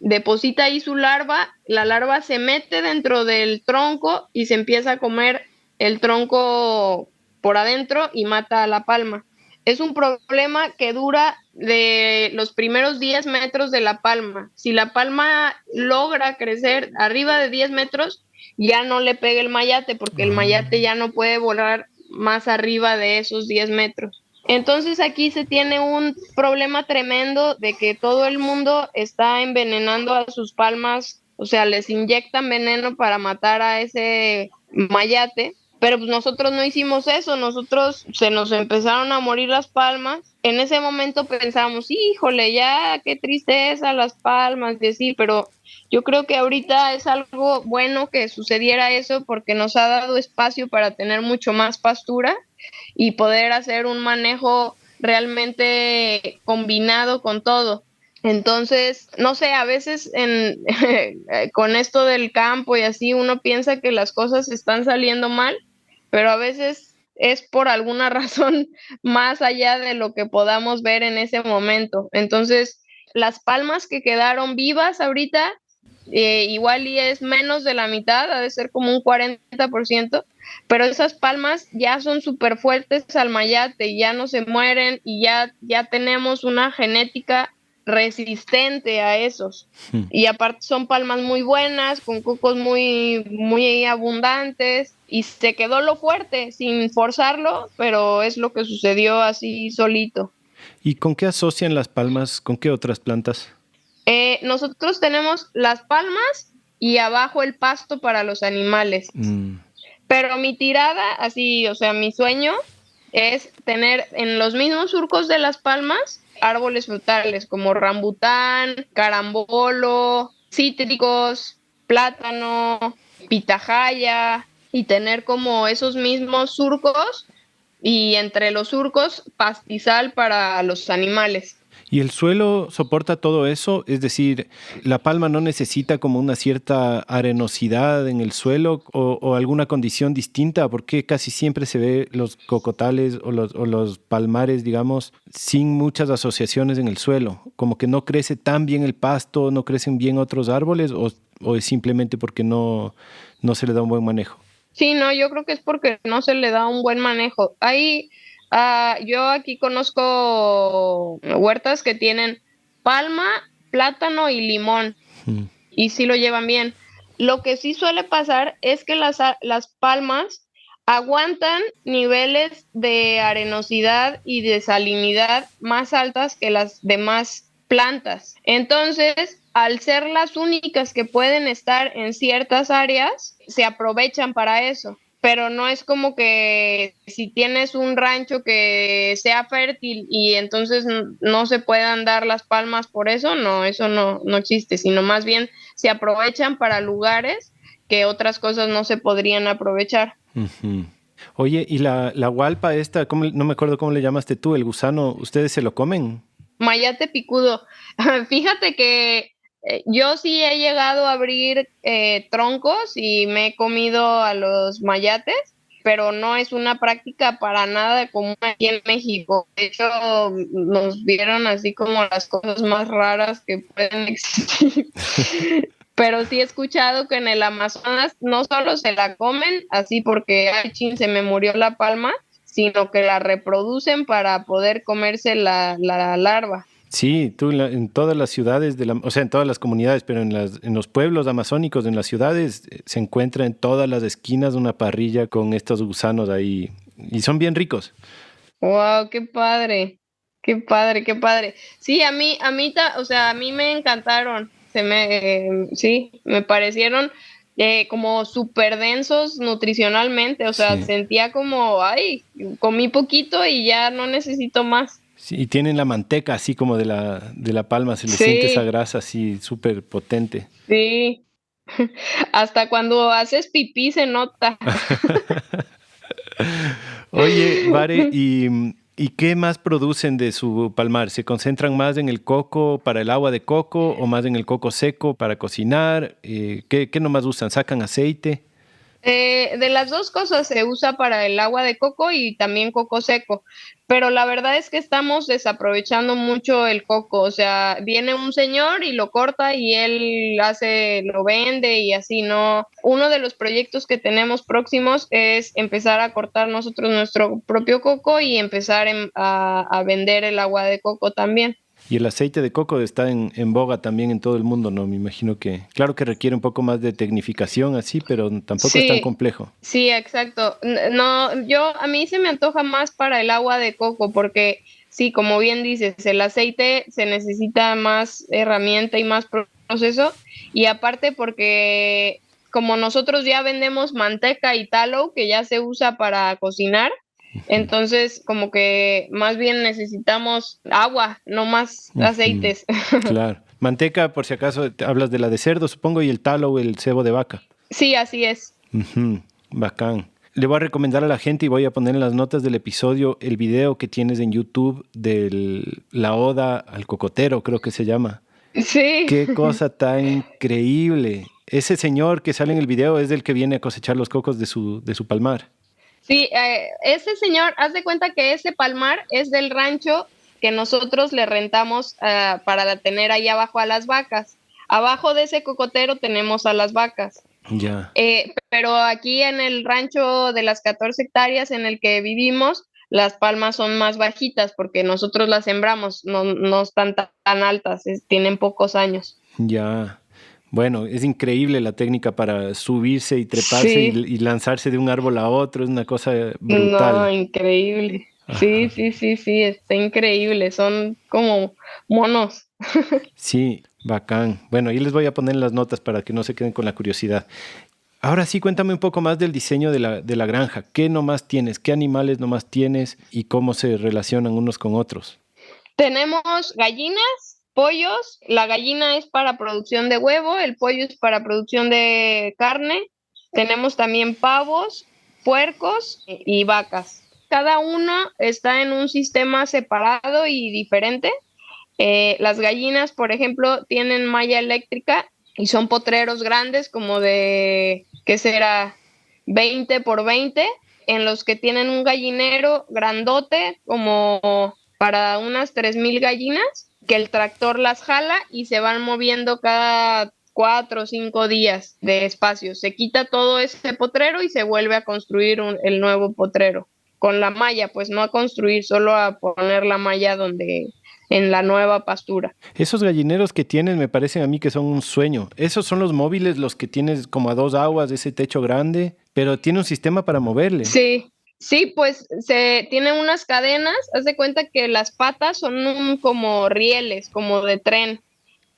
deposita ahí su larva, la larva se mete dentro del tronco y se empieza a comer el tronco por adentro y mata a la palma. Es un problema que dura de los primeros 10 metros de la palma. Si la palma logra crecer arriba de 10 metros, ya no le pega el mayate porque el mayate ya no puede volar más arriba de esos 10 metros. Entonces aquí se tiene un problema tremendo de que todo el mundo está envenenando a sus palmas, o sea, les inyectan veneno para matar a ese mayate, pero pues nosotros no hicimos eso, nosotros se nos empezaron a morir las palmas. En ese momento pensamos, híjole, ya qué tristeza las palmas, y así, pero yo creo que ahorita es algo bueno que sucediera eso porque nos ha dado espacio para tener mucho más pastura y poder hacer un manejo realmente combinado con todo. Entonces, no sé, a veces con esto del campo y así uno piensa que las cosas están saliendo mal, pero a veces es por alguna razón más allá de lo que podamos ver en ese momento. Entonces, las palmas que quedaron vivas ahorita, igual y es menos de la mitad, ha de ser como un 40%, pero esas palmas ya son súper fuertes al mayate, ya no se mueren y ya tenemos una genética resistente a esos.
Hmm.
Y aparte son palmas muy buenas, con cocos muy abundantes, y se quedó lo fuerte sin forzarlo, pero es lo que sucedió así solito.
¿Y con qué asocian las palmas? ¿Con qué otras plantas?
Nosotros tenemos las palmas y abajo el pasto para los animales.
Mm.
Pero mi tirada, así, o sea, mi sueño es tener en los mismos surcos de las palmas árboles frutales como rambután, carambolo, cítricos, plátano, pitahaya, y tener como esos mismos surcos y entre los surcos pastizal para los animales.
¿Y el suelo soporta todo eso? Es decir, ¿la palma no necesita como una cierta arenosidad en el suelo o alguna condición distinta? Porque casi siempre se ve los cocotales o los palmares, digamos, sin muchas asociaciones en el suelo. Como que no crece tan bien el pasto, no crecen bien otros árboles o es simplemente porque no se le da un buen manejo?
Sí, no, yo creo que es porque no se le da un buen manejo. Yo aquí conozco huertas que tienen palma, plátano y limón,
Mm.
y sí lo llevan bien. Lo que sí suele pasar es que las palmas aguantan niveles de arenosidad y de salinidad más altas que las demás plantas. Entonces, al ser las únicas que pueden estar en ciertas áreas, se aprovechan para eso. Pero no es como que si tienes un rancho que sea fértil y entonces no se puedan dar las palmas por eso no existe, sino más bien se aprovechan para lugares que otras cosas no se podrían aprovechar.
Ujú. Oye, ¿y la hualpa esta, no me acuerdo cómo le llamaste tú, el gusano, ustedes se lo comen?
Mayate picudo. Fíjate que yo sí he llegado a abrir troncos y me he comido a los mayates, pero no es una práctica para nada común aquí en México. De hecho, nos vieron así como las cosas más raras que pueden existir. Pero sí he escuchado que en el Amazonas no solo se la comen así porque, ay, chin, se me murió la palma, sino que la reproducen para poder comerse la larva.
Sí, tú en todas las ciudades, o sea, en todas las comunidades, pero en los pueblos amazónicos, en las ciudades, se encuentra en todas las esquinas una parrilla con estos gusanos ahí. Y son bien ricos.
Wow, qué padre, qué padre, qué padre. Sí, o sea, a mí me encantaron. Sí, me parecieron como súper densos nutricionalmente. O sea,
Sí.
sentía como, ay, comí poquito y ya no necesito más.
Sí, y tienen la manteca así como de la palma, se le siente esa
Sí,
grasa así súper potente.
sí. Hasta cuando haces pipí se nota.
Oye, Vare, ¿y qué más producen de su palmar? ¿Se concentran más en el coco para el agua de coco o más en el coco seco para cocinar? ¿Qué nomás usan? ¿Sacan aceite?
De las dos cosas se usa para el agua de coco y también coco seco, pero la verdad es que estamos desaprovechando mucho el coco, o sea, viene un señor y lo corta y lo vende y así, ¿no? Uno de los proyectos que tenemos próximos es empezar a cortar nosotros nuestro propio coco y empezar a vender el agua de coco también.
Y el aceite de coco está en boga también en todo el mundo, ¿no? Me imagino que, claro que requiere un poco más de tecnificación así, pero tampoco es tan
Sí,
complejo.
sí, exacto. No, a mí se me antoja más para el agua de coco porque sí, como bien dices, el aceite se necesita más herramienta y más proceso y aparte porque como nosotros ya vendemos manteca y tallow que ya se usa para cocinar, entonces como que más bien necesitamos agua, no más
Ujú.
aceites.
Claro. Manteca, por si acaso, hablas de la de cerdo, supongo, y el tallow, el cebo de vaca.
Sí, así es.
Ujú. Bacán. Le voy a recomendar a la gente y voy a poner en las notas del episodio el video que tienes en YouTube de la oda al cocotero, creo que se llama.
Sí.
Qué cosa tan increíble. Ese señor que sale en el video es el que viene a cosechar los cocos de su palmar.
Sí, ese señor, haz de cuenta que ese palmar es del rancho que nosotros le rentamos para tener ahí abajo a las vacas. Abajo de ese cocotero tenemos a las vacas.
Ya.
Pero aquí en el rancho de las 14 hectáreas en el que vivimos, las palmas son más bajitas porque nosotros las sembramos, no están tan altas, tienen pocos años.
Ya. Bueno, es increíble la técnica para subirse y treparse
Sí,
y lanzarse de un árbol a otro. Es una cosa
no,
brutal.
increíble. Sí,
Ajá.
sí, sí, sí, está increíble. Son como monos.
Sí, bacán. Bueno, ahí les voy a poner las notas para que no se queden con la curiosidad. Ahora sí, cuéntame un poco más del diseño de la granja. ¿Qué nomás tienes? ¿Qué animales nomás tienes? ¿Y cómo se relacionan unos con otros?
Tenemos gallinas, pollos. La gallina es para producción de huevo, el pollo es para producción de carne. Tenemos también pavos, puercos y vacas. Cada uno está en un sistema separado y diferente. Las gallinas, por ejemplo, tienen malla eléctrica y son potreros grandes, como de, ¿qué será? 20 por 20, en los que tienen un gallinero grandote, como para unas 3,000 gallinas, que el tractor las jala y se van moviendo cada 4 o 5 días de espacio. Se quita todo ese potrero y se vuelve a construir el nuevo potrero. Con la malla, pues no a construir, solo a poner la malla en la nueva pastura.
Esos gallineros que tienen me parecen a mí que son un sueño. Esos son los móviles, los que tienes como a 2 aguas, ese techo grande, pero tiene un sistema para moverle.
Sí, sí, pues se tienen unas cadenas. Haz de cuenta que las patas son como rieles, como de tren.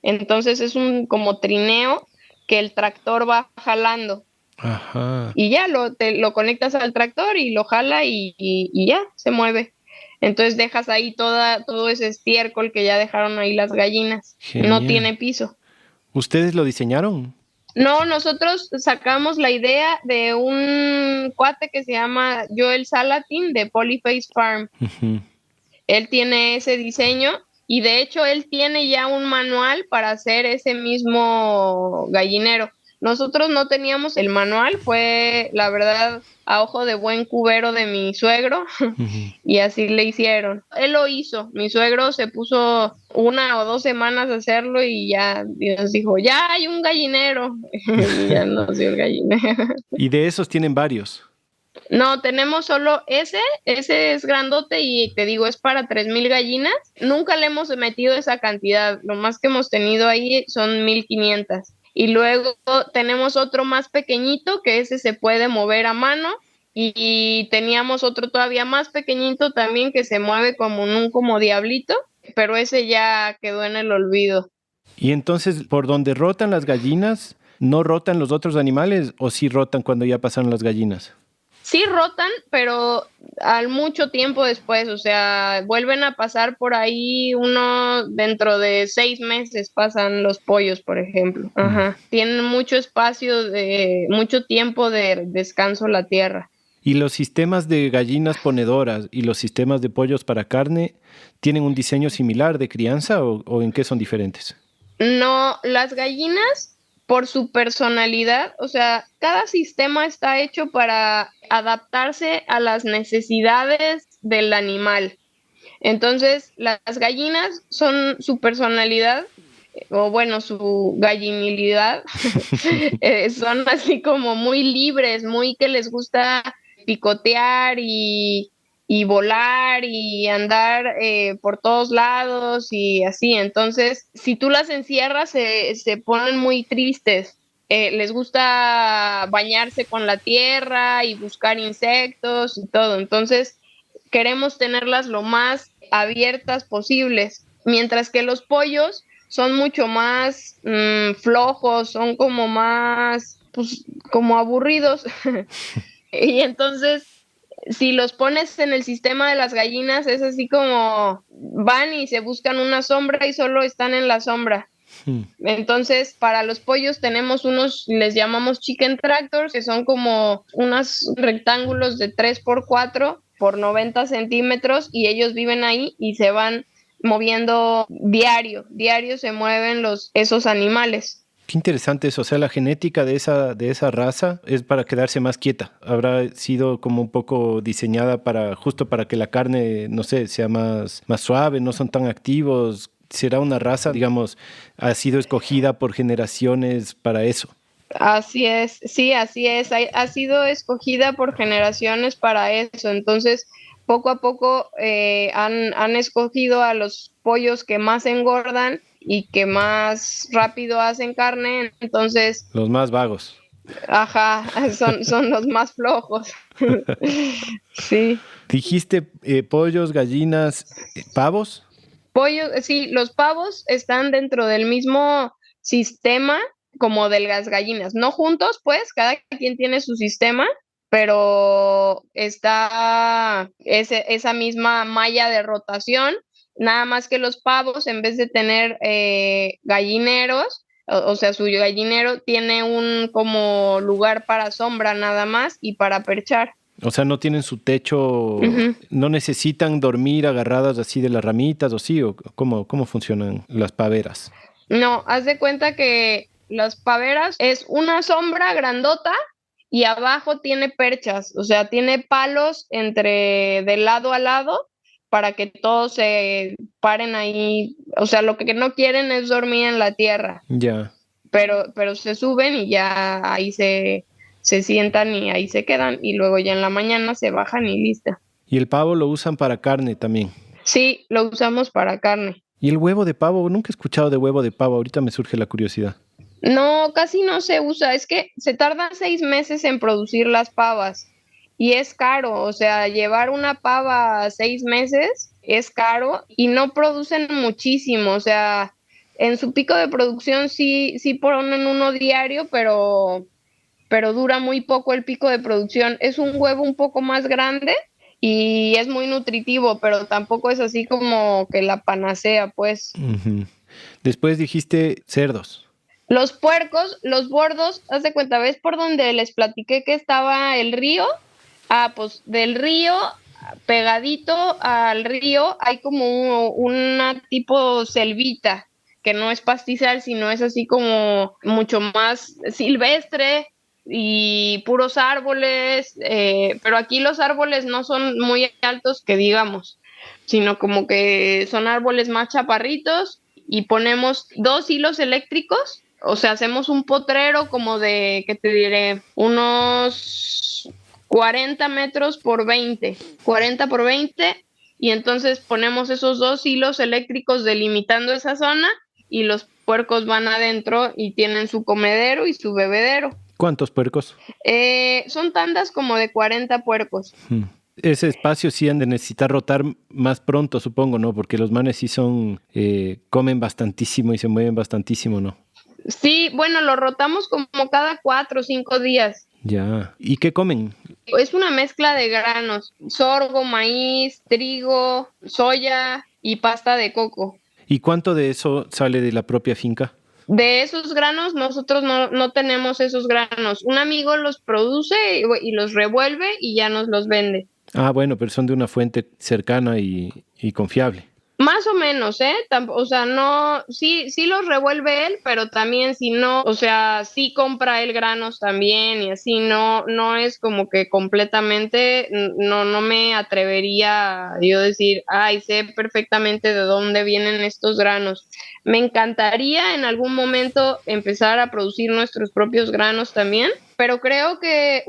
Entonces es un como trineo que el tractor va jalando.
Ajá.
Y ya lo conectas al tractor y lo jala y ya se mueve. Entonces dejas ahí todo ese estiércol que ya dejaron ahí las gallinas. No
Genial.
tiene piso.
¿Ustedes lo diseñaron?
No, nosotros sacamos la idea de un cuate que se llama Joel Salatin de Polyface Farm.
Ujú.
Él tiene ese diseño y de hecho él tiene ya un manual para hacer ese mismo gallinero. Nosotros no teníamos el manual, fue la verdad a ojo de buen cubero de mi suegro
Ujú.
y así le hicieron. Él lo hizo, mi suegro se puso 1 o 2 semanas a hacerlo y ya Dios dijo, ya hay un gallinero y ya nos dio el gallinero.
Y de esos tienen varios.
No, tenemos solo ese es grandote y te digo, es para 3,000 gallinas. Nunca le hemos metido esa cantidad, lo más que hemos tenido ahí son 1,500. Y luego tenemos otro más pequeñito, que ese se puede mover a mano. Y teníamos otro todavía más pequeñito también que se mueve como diablito, pero ese ya quedó en el olvido.
Y entonces, por donde rotan las gallinas, ¿no rotan los otros animales o sí rotan cuando ya pasaron las gallinas?
Sí rotan, pero al mucho tiempo después, o sea, vuelven a pasar por ahí dentro de 6 meses pasan los pollos, por ejemplo. Ajá. Tienen mucho espacio mucho tiempo de descanso la tierra.
¿Y los sistemas de gallinas ponedoras y los sistemas de pollos para carne tienen un diseño similar de crianza o en qué son diferentes?
No, las gallinas, por su personalidad, o sea, cada sistema está hecho para adaptarse a las necesidades del animal. Entonces, las gallinas son su personalidad, o bueno, su gallinilidad, son así como muy libres, muy que les gusta picotear y volar y andar por todos lados y así. Entonces, si tú las encierras, se ponen muy tristes. Les gusta bañarse con la tierra y buscar insectos y todo. Entonces, queremos tenerlas lo más abiertas posibles, mientras que los pollos son mucho más flojos, son como más, pues, como aburridos. Y entonces, si los pones en el sistema de las gallinas, es así como van y se buscan una sombra y solo están en la sombra. Entonces, para los pollos tenemos les llamamos chicken tractors, que son como unos rectángulos de 3x4 por 90 centímetros y ellos viven ahí y se van moviendo diario se mueven esos animales.
Qué interesante eso. O sea, la genética de esa raza es para quedarse más quieta. Habrá sido como un poco diseñada justo para que la carne, no sé, sea más suave, no son tan activos. Será una raza, digamos, ha sido escogida por generaciones para eso.
Así es, sí, así es. Ha sido escogida por generaciones para eso. Entonces, poco a poco han escogido a los pollos que más engordan y que más rápido hacen carne. Entonces,
Los más vagos.
ajá, son los más flojos. Sí.
Dijiste pollos, gallinas, pavos.
Pollos, sí, los pavos están dentro del mismo sistema como de las gallinas, no juntos, pues, cada quien tiene su sistema, pero está esa misma malla de rotación, nada más que los pavos, en vez de tener gallineros, o sea, su gallinero tiene un como lugar para sombra nada más y para perchar.
O sea, no tienen su techo, no necesitan dormir agarradas así de las ramitas o sí, o cómo funcionan las paveras.
No, haz de cuenta que las paveras es una sombra grandota y abajo tiene perchas, o sea, tiene palos de lado a lado para que todos se paren ahí. O sea, lo que no quieren es dormir en la tierra.
Ya.
pero se suben y ya ahí se sientan y ahí se quedan y luego ya en la mañana se bajan y lista.
Y el pavo lo usan para carne también.
Sí, lo usamos para carne.
¿Y el huevo de pavo? Nunca he escuchado de huevo de pavo, ahorita me surge la curiosidad.
No, casi no se usa, es que se tardan 6 meses en producir las pavas y es caro, o sea, llevar una pava 6 meses es caro y no producen muchísimo, o sea, en su pico de producción sí ponen uno diario, pero dura muy poco el pico de producción. Es un huevo un poco más grande y es muy nutritivo, pero tampoco es así como que la panacea, pues.
Ujú. Después dijiste cerdos.
Los puercos, los bordos, haz de cuenta, ¿ves por donde les platiqué que estaba el río? Ah, pues del río, pegadito al río, hay como una tipo selvita, que no es pastizal, sino es así como mucho más silvestre y puros árboles, pero aquí los árboles no son muy altos que digamos, sino como que son árboles más chaparritos y ponemos 2 hilos eléctricos, o sea, hacemos un potrero como de, ¿qué te diré? Unos 40 metros por 20, 40 por 20, y entonces ponemos esos 2 hilos eléctricos delimitando esa zona y los puercos van adentro y tienen su comedero y su bebedero.
¿Cuántos puercos?
Son tandas como de 40 puercos.
Ese espacio sí han de necesitar rotar más pronto, supongo, ¿no? Porque los manes sí son, comen bastantísimo y se mueven bastantísimo, ¿no?
Sí, bueno, lo rotamos como cada 4 o 5 días.
Ya. ¿Y qué comen?
Es una mezcla de granos, sorgo, maíz, trigo, soya y pasta de coco.
¿Y cuánto de eso sale de la propia finca?
De esos granos, nosotros no tenemos esos granos. Un amigo los produce y los revuelve y ya nos los vende.
Ah, bueno, pero son de una fuente cercana y confiable.
Más o menos, ¿eh? O sea, no, sí los revuelve él, pero también si no, o sea, sí compra él granos también y así, no es como que completamente, no me atrevería yo decir, ay, sé perfectamente de dónde vienen estos granos. Me encantaría en algún momento empezar a producir nuestros propios granos también, pero creo que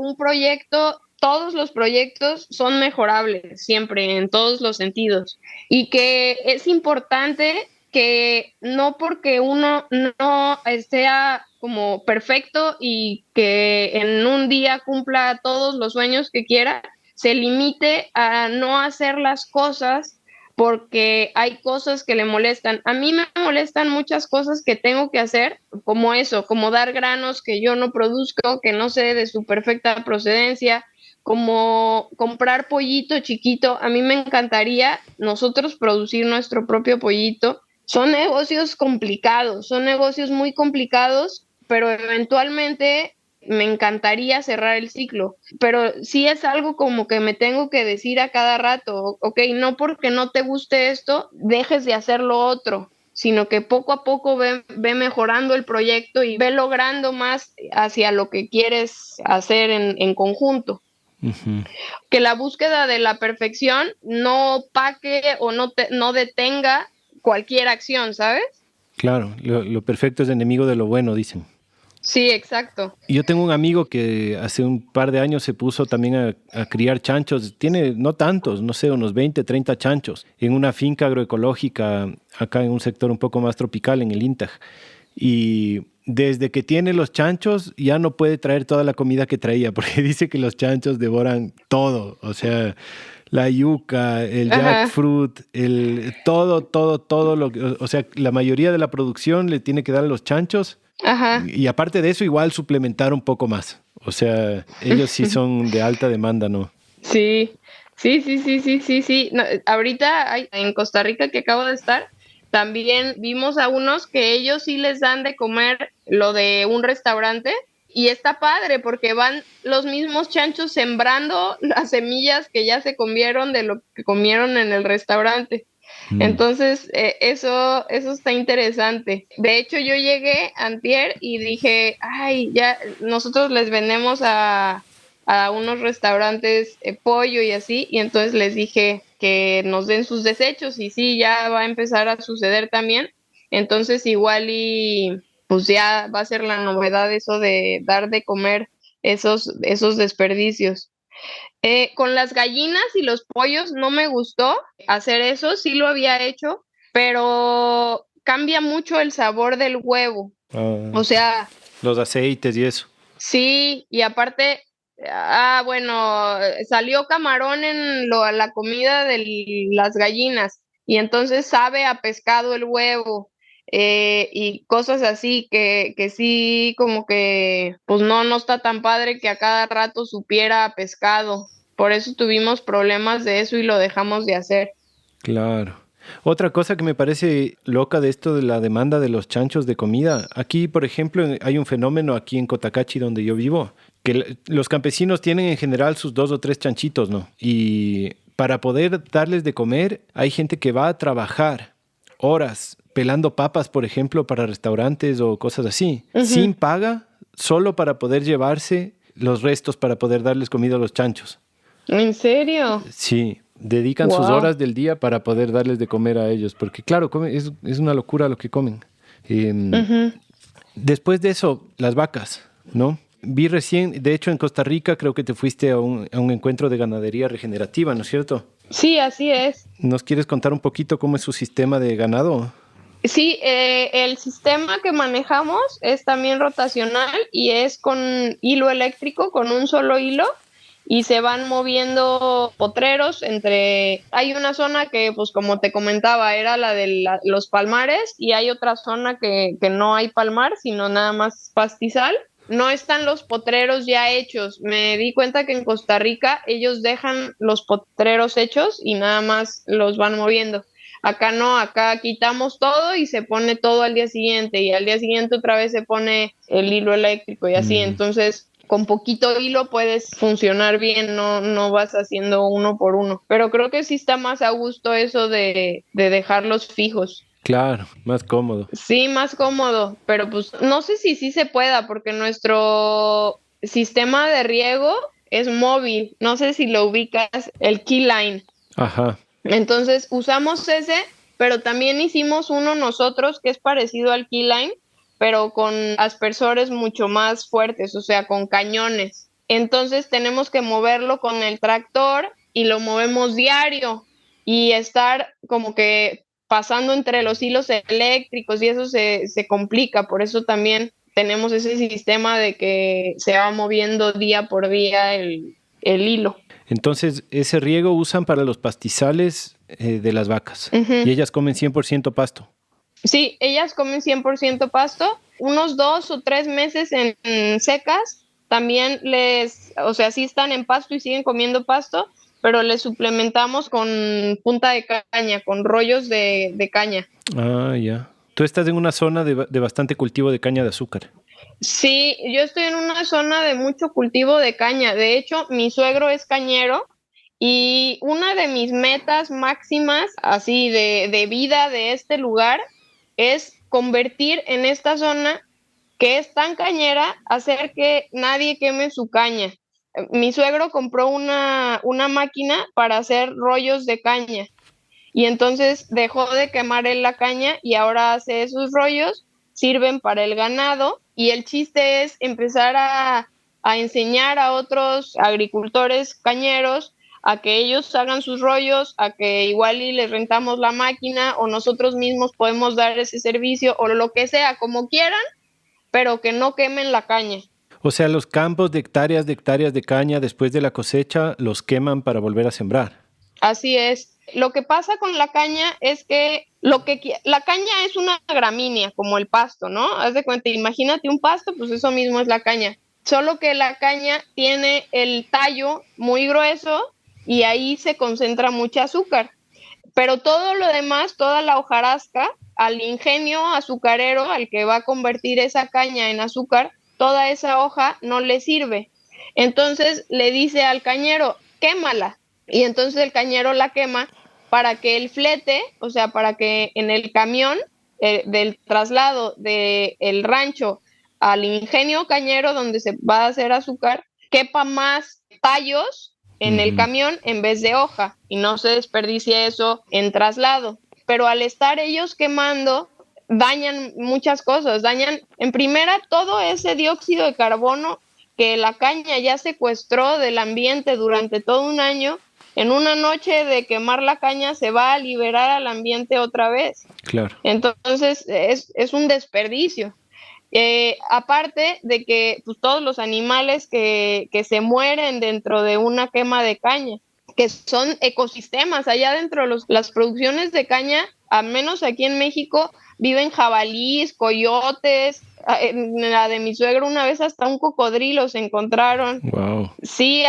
todos los proyectos son mejorables siempre en todos los sentidos y que es importante que no porque uno no sea como perfecto y que en un día cumpla todos los sueños que quiera, se limite a no hacer las cosas porque hay cosas que le molestan. A mí me molestan muchas cosas que tengo que hacer, como eso, como dar granos que yo no produzco, que no sé de su perfecta procedencia, como comprar pollito chiquito. A mí me encantaría nosotros producir nuestro propio pollito. Son negocios complicados, son negocios muy complicados, pero eventualmente me encantaría cerrar el ciclo. Pero sí es algo como que me tengo que decir a cada rato, ok, no porque no te guste esto, dejes de hacer lo otro, sino que poco a poco ve mejorando el proyecto y ve logrando más hacia lo que quieres hacer en conjunto.
Ujú.
Que la búsqueda de la perfección no opaque o no detenga cualquier acción, ¿sabes?
Claro, lo perfecto es enemigo de lo bueno, dicen.
Sí, exacto.
Yo tengo un amigo que hace un par de años se puso también a criar chanchos. Tiene no tantos, no sé, unos 20, 30 chanchos en una finca agroecológica acá en un sector un poco más tropical, en el INTAJ. Y desde que tiene los chanchos ya no puede traer toda la comida que traía porque dice que los chanchos devoran todo. O sea, la yuca, el
Ajá,
jackfruit, todo o sea, la mayoría de la producción le tiene que dar a los chanchos
ajá.
y aparte de eso, igual suplementar un poco más. O sea, ellos sí son de alta demanda, ¿no?
Sí, sí. No, ahorita en Costa Rica que acabo de estar, también vimos a unos que ellos sí les dan de comer lo de un restaurante y está padre porque van los mismos chanchos sembrando las semillas que ya se comieron de lo que comieron en el restaurante.
Mm.
Entonces, eso está interesante. De hecho, yo llegué antier y dije, ay, ya nosotros les vendemos a unos restaurantes pollo y así, y entonces les dije que nos den sus desechos y sí, ya va a empezar a suceder también. Entonces, igual y pues ya va a ser la novedad eso de dar de comer esos desperdicios. Con las gallinas y los pollos no me gustó hacer eso, sí lo había hecho, pero cambia mucho el sabor del huevo. O sea,
los aceites y eso.
sí, y aparte, bueno, salió camarón en la comida de las gallinas y entonces sabe a pescado el huevo, y cosas así que sí, como que pues no está tan padre que a cada rato supiera a pescado. Por eso tuvimos problemas de eso y lo dejamos de hacer.
Claro. Otra cosa que me parece loca de esto de la demanda de los chanchos de comida. Aquí, por ejemplo, hay un fenómeno aquí en Cotacachi, donde yo vivo, que los campesinos tienen en general sus 2 o 3 chanchitos, ¿no? Y para poder darles de comer, hay gente que va a trabajar horas pelando papas, por ejemplo, para restaurantes o cosas así, sin paga, solo para poder llevarse los restos para poder darles comida a los chanchos.
¿En serio?
Sí, dedican sus
Wow.
horas del día para poder darles de comer a ellos, porque claro, es una locura lo que comen. Después de eso, las vacas, ¿no? Vi recién, de hecho en Costa Rica creo que te fuiste a un encuentro de ganadería regenerativa, ¿no es cierto?
Sí, así es.
¿Nos quieres contar un poquito cómo es su sistema de ganado?
Sí, el sistema que manejamos es también rotacional y es con hilo eléctrico, con un solo hilo, y se van moviendo potreros entre... Hay una zona que, pues como te comentaba, era la de los palmares, y hay otra zona que no hay palmar, sino nada más pastizal. No están los potreros ya hechos. Me di cuenta que en Costa Rica ellos dejan los potreros hechos y nada más los van moviendo. Acá no, acá quitamos todo y se pone todo al día siguiente, y al día siguiente otra vez se pone el hilo eléctrico y así. Entonces, con poquito hilo puedes funcionar bien, no vas haciendo uno por uno. Pero creo que sí está más a gusto eso de dejarlos fijos.
Claro, más cómodo.
Sí, más cómodo, pero pues no sé si sí se pueda, porque nuestro sistema de riego es móvil. No sé si lo ubicas, el Keyline.
Ajá.
Entonces usamos ese, pero también hicimos uno nosotros que es parecido al Keyline, pero con aspersores mucho más fuertes, o sea, con cañones. Entonces tenemos que moverlo con el tractor y lo movemos diario, y estar como que pasando entre los hilos eléctricos, y eso se complica. Por eso también tenemos ese sistema de que se va moviendo día por día el hilo.
Entonces, ese riego usan para los pastizales de las vacas. Y ellas comen 100% pasto.
Sí, ellas comen 100% pasto. Unos 2 o 3 meses en secas, también o sea, sí están en pasto y siguen comiendo pasto, pero les suplementamos con punta de caña, con rollos de caña.
Ah, ya. Tú estás en una zona de bastante cultivo de caña de azúcar.
Sí, yo estoy en una zona de mucho cultivo de caña. De hecho, mi suegro es cañero, y una de mis metas máximas, así de vida de este lugar, es convertir en esta zona, que es tan cañera, hacer que nadie queme su caña. Mi suegro compró una máquina para hacer rollos de caña, y entonces dejó de quemar él la caña y ahora hace esos rollos, sirven para el ganado, y el chiste es empezar a enseñar a otros agricultores cañeros a que ellos hagan sus rollos, a que igual y les rentamos la máquina, o nosotros mismos podemos dar ese servicio, o lo que sea, como quieran, pero que no quemen la caña.
O sea, los campos de hectáreas de caña después de la cosecha los queman para volver a sembrar.
Así es. Lo que pasa con la caña es que la caña es una gramínea, como el pasto, ¿no? Haz de cuenta, imagínate un pasto, pues eso mismo es la caña. Solo que la caña tiene el tallo muy grueso y ahí se concentra mucha azúcar. Pero todo lo demás, toda la hojarasca, al ingenio azucarero, al que va a convertir esa caña en azúcar, toda esa hoja no le sirve. Entonces le dice al cañero, quémala. Y entonces el cañero la quema para que el flete, o sea, para que en el camión del traslado del rancho al ingenio cañero donde se va a hacer azúcar, quepa más tallos en el camión en vez de hoja, y no se desperdicie eso en traslado. Pero al estar ellos quemando, dañan muchas cosas, dañan en primera todo ese dióxido de carbono que la caña ya secuestró del ambiente durante todo un año. En una noche de quemar la caña se va a liberar al ambiente otra vez.
Claro.
Entonces es un desperdicio. Aparte de que pues, todos los animales que se mueren dentro de una quema de caña, que son ecosistemas, allá dentro de las producciones de caña, al menos aquí en México, viven jabalíes, coyotes, en la de mi suegro una vez hasta un cocodrilo se encontraron.
Wow.
Sí,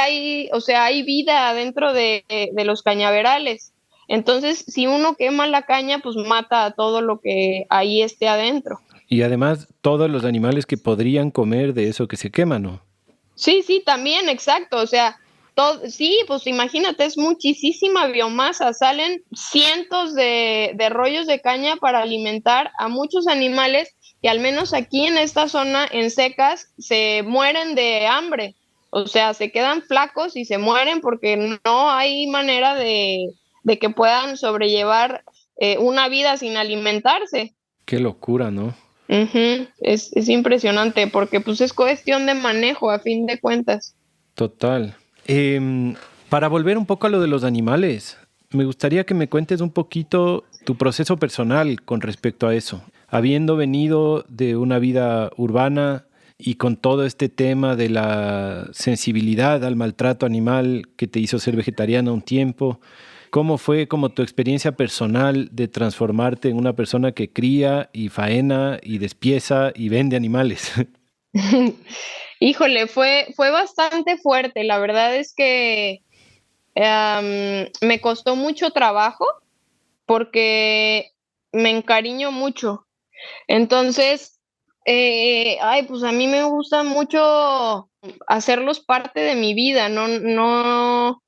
o sea, hay vida dentro de los cañaverales. Entonces, si uno quema la caña, pues mata a todo lo que ahí esté adentro.
Y además, todos los animales que podrían comer de eso que se quema, ¿no?
Sí, también, exacto. O sea, sí, pues imagínate, es muchísima biomasa. Salen cientos de rollos de caña para alimentar a muchos animales que al menos aquí en esta zona, en secas, se mueren de hambre. O sea, se quedan flacos y se mueren porque no hay manera de que puedan sobrellevar una vida sin alimentarse.
Qué locura, ¿no?
Uh-huh. Es impresionante porque pues es cuestión de manejo a fin de cuentas.
Total. Para volver un poco a lo de los animales, me gustaría que me cuentes un poquito tu proceso personal con respecto a eso. Habiendo venido de una vida urbana y con todo este tema de la sensibilidad al maltrato animal que te hizo ser vegetariana un tiempo, ¿cómo fue como tu experiencia personal de transformarte en una persona que cría y faena y despieza y vende animales?
Híjole, fue bastante fuerte. La verdad es que me costó mucho trabajo porque me encariño mucho. Entonces, pues a mí me gusta mucho hacerlos parte de mi vida. No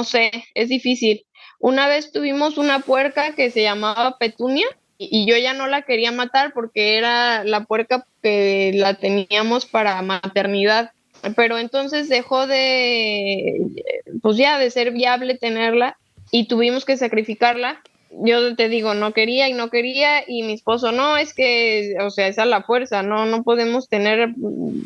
sé, es difícil. Una vez tuvimos una puerca que se llamaba Petunia y yo ya no la quería matar porque era la puerca que la teníamos para maternidad. Pero entonces dejó pues ya de ser viable tenerla y tuvimos que sacrificarla. Yo te digo, no quería y mi esposo, no, es que, o sea, esa es la fuerza, no podemos tener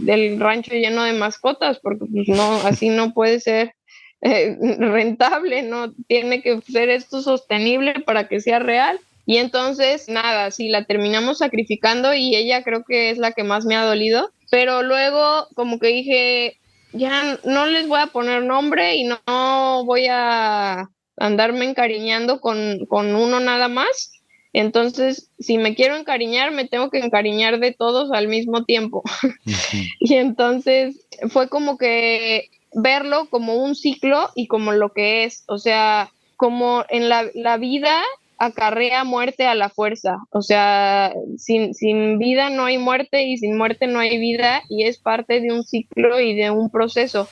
el rancho lleno de mascotas porque pues no, así no puede ser rentable, no tiene que ser esto sostenible para que sea real. Y entonces, nada, sí, la terminamos sacrificando y ella creo que es la que más me ha dolido, pero luego como que dije, ya no les voy a poner nombre y no voy a andarme encariñando con uno nada más. Entonces, si me quiero encariñar, me tengo que encariñar de todos al mismo tiempo.
Uh-huh.
Y entonces fue como que verlo como un ciclo y como lo que es, o sea, como en la vida acarrea muerte a la fuerza, o sea, sin vida no hay muerte y sin muerte no hay vida y es parte de un ciclo y de un proceso,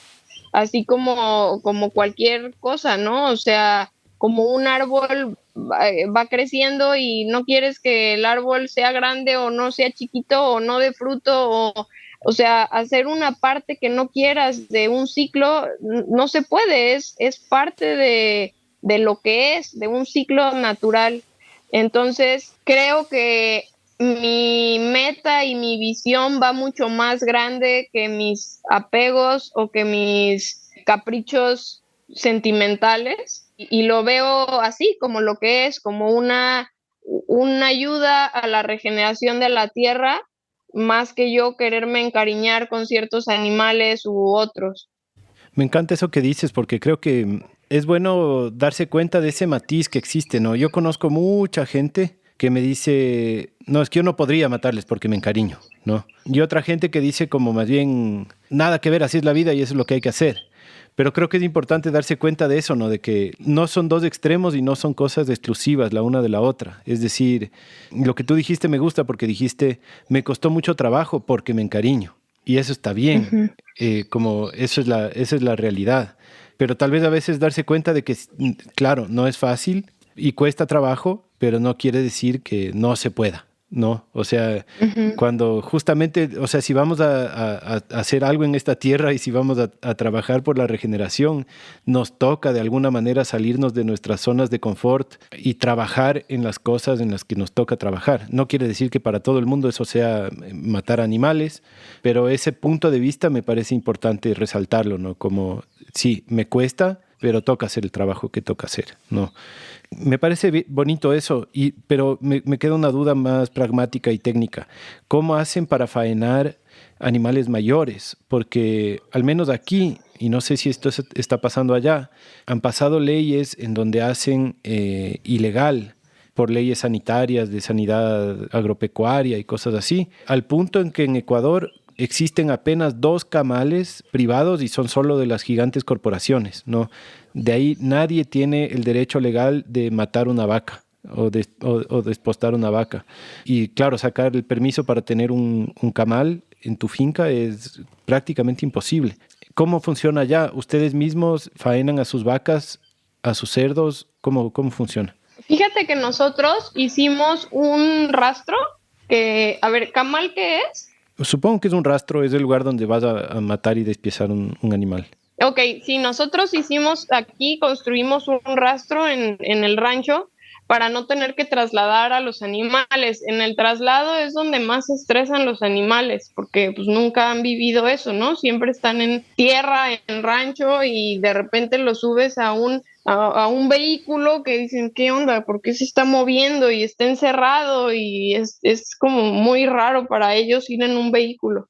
así como cualquier cosa, ¿no? O sea, como un árbol va creciendo y no quieres que el árbol sea grande o no sea chiquito o no dé fruto o sea, hacer una parte que no quieras de un ciclo no se puede, es parte de lo que es, de un ciclo natural. Entonces, creo que mi meta y mi visión va mucho más grande que mis apegos o que mis caprichos sentimentales y lo veo así como lo que es, como una ayuda a la regeneración de la tierra más que yo quererme encariñar con ciertos animales u otros.
Me encanta eso que dices porque creo que es bueno darse cuenta de ese matiz que existe, ¿no? Yo conozco mucha gente que me dice, no, es que yo no podría matarles porque me encariño, ¿no? Y otra gente que dice como más bien, nada que ver, así es la vida y eso es lo que hay que hacer. Pero creo que es importante darse cuenta de eso, ¿no? De que no son dos extremos y no son cosas exclusivas la una de la otra. Es decir, lo que tú dijiste me gusta porque dijiste, me costó mucho trabajo porque me encariño. Y eso está bien, como esa es la realidad. Pero tal vez a veces darse cuenta de que, claro, no es fácil y cuesta trabajo, pero no quiere decir que no se pueda. ¿no? O sea,
Ujú.
cuando justamente, o sea, si vamos a hacer algo en esta tierra y si vamos a trabajar por la regeneración, nos toca de alguna manera salirnos de nuestras zonas de confort y trabajar en las cosas en las que nos toca trabajar. No quiere decir que para todo el mundo eso sea matar animales, pero ese punto de vista me parece importante resaltarlo, ¿no? Como, sí, me cuesta, pero toca hacer el trabajo que toca hacer, ¿no? Me parece bonito eso, pero me queda una duda más pragmática y técnica. ¿Cómo hacen para faenar animales mayores? Porque al menos aquí, y no sé si esto está pasando allá, han pasado leyes en donde hacen ilegal por leyes sanitarias, de sanidad agropecuaria y cosas así, al punto en que en Ecuador existen apenas 2 camales privados y son solo de las gigantes corporaciones, ¿no? De ahí nadie tiene el derecho legal de matar una vaca o despostar una vaca. Y claro, sacar el permiso para tener un camal en tu finca es prácticamente imposible. ¿Cómo funciona allá? ¿Ustedes mismos faenan a sus vacas, a sus cerdos? ¿Cómo funciona?
Fíjate que nosotros hicimos un rastro que, a ver, ¿camal qué es?
Supongo que es un rastro, es el lugar donde vas a matar y despiezar un animal.
Ok, sí, nosotros hicimos aquí, construimos un rastro en el rancho para no tener que trasladar a los animales. En el traslado es donde más se estresan los animales, porque pues nunca han vivido eso, ¿no? Siempre están en tierra, en rancho, y de repente los subes a un vehículo que dicen, ¿qué onda? ¿Por qué se está moviendo y está encerrado? Y es como muy raro para ellos ir en un vehículo.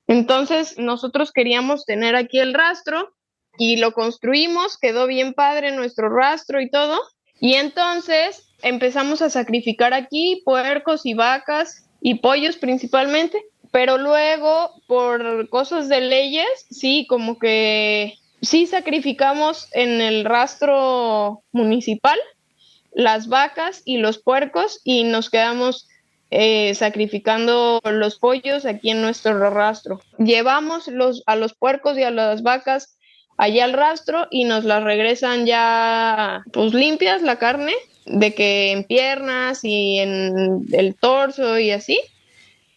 Entonces, nosotros queríamos tener aquí el rastro y lo construimos, quedó bien padre nuestro rastro y todo. Y entonces empezamos a sacrificar aquí puercos y vacas y pollos principalmente, pero luego por cosas de leyes, sí, como que sí sacrificamos en el rastro municipal las vacas y los puercos y nos quedamos sacrificando los pollos aquí en nuestro rastro. Llevamos a los puercos y a las vacas allá al rastro y nos las regresan ya pues limpias la carne, de que en piernas y en el torso y así,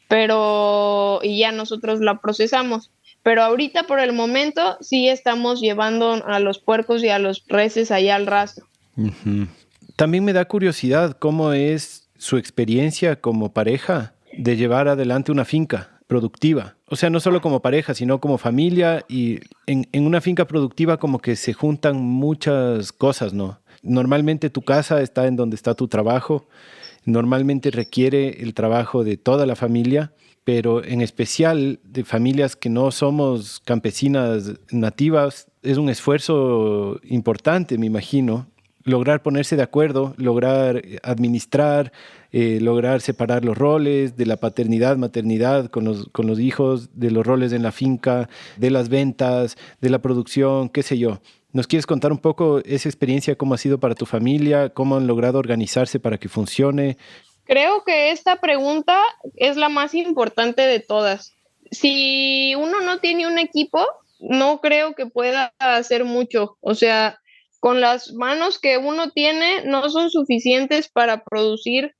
pero y ya nosotros la procesamos. Pero ahorita por el momento sí estamos llevando a los puercos y a los reses allá al rastro.
Ujú. También me da curiosidad cómo es su experiencia como pareja de llevar adelante una finca productiva. O sea, no solo como pareja, sino como familia y en una finca productiva como que se juntan muchas cosas, ¿no? Normalmente tu casa está en donde está tu trabajo, normalmente requiere el trabajo de toda la familia, pero en especial de familias que no somos campesinas nativas, es un esfuerzo importante, me imagino, lograr ponerse de acuerdo, lograr administrar, lograr separar los roles de la paternidad, maternidad con los hijos, de los roles en la finca, de las ventas, de la producción, qué sé yo. ¿Nos quieres contar un poco esa experiencia, cómo ha sido para tu familia, cómo han logrado organizarse para que funcione?
Creo que esta pregunta es la más importante de todas. Si uno no tiene un equipo, no creo que pueda hacer mucho. O sea, con las manos que uno tiene no son suficientes para producir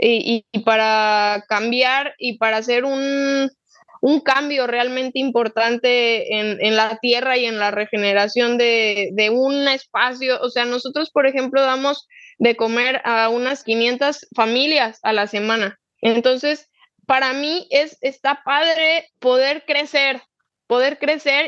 y para cambiar y para hacer un cambio realmente importante en la tierra y en la regeneración de un espacio. O sea, nosotros, por ejemplo, damos de comer a unas 500 familias a la semana. Entonces, para mí está padre poder crecer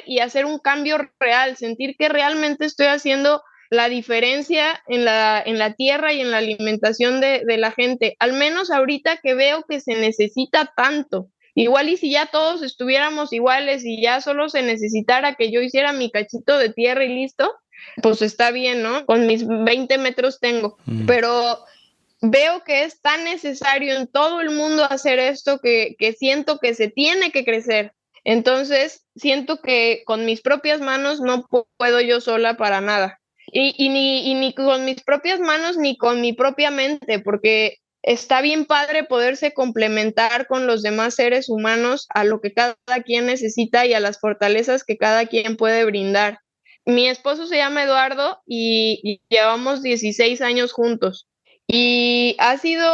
y hacer un cambio real, sentir que realmente estoy haciendo la diferencia en la tierra y en la alimentación de la gente, al menos ahorita que veo que se necesita tanto. Igual y si ya todos estuviéramos iguales y ya solo se necesitara que yo hiciera mi cachito de tierra y listo, pues está bien, ¿no? Con mis 20 metros tengo, pero veo que es tan necesario en todo el mundo hacer esto que siento que se tiene que crecer. Entonces, siento que con mis propias manos no puedo yo sola para nada. Y ni con mis propias manos ni con mi propia mente, porque está bien padre poderse complementar con los demás seres humanos a lo que cada quien necesita y a las fortalezas que cada quien puede brindar. Mi esposo se llama Eduardo y llevamos 16 años juntos. Y ha sido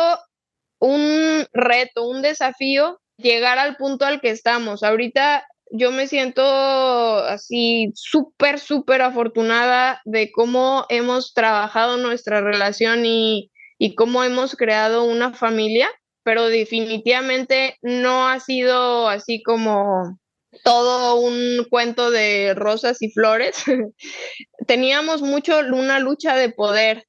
un reto, un desafío llegar al punto al que estamos. Ahorita yo me siento así súper, súper afortunada de cómo hemos trabajado nuestra relación y cómo hemos creado una familia, pero definitivamente no ha sido así como todo un cuento de rosas y flores. Teníamos mucho una lucha de poder,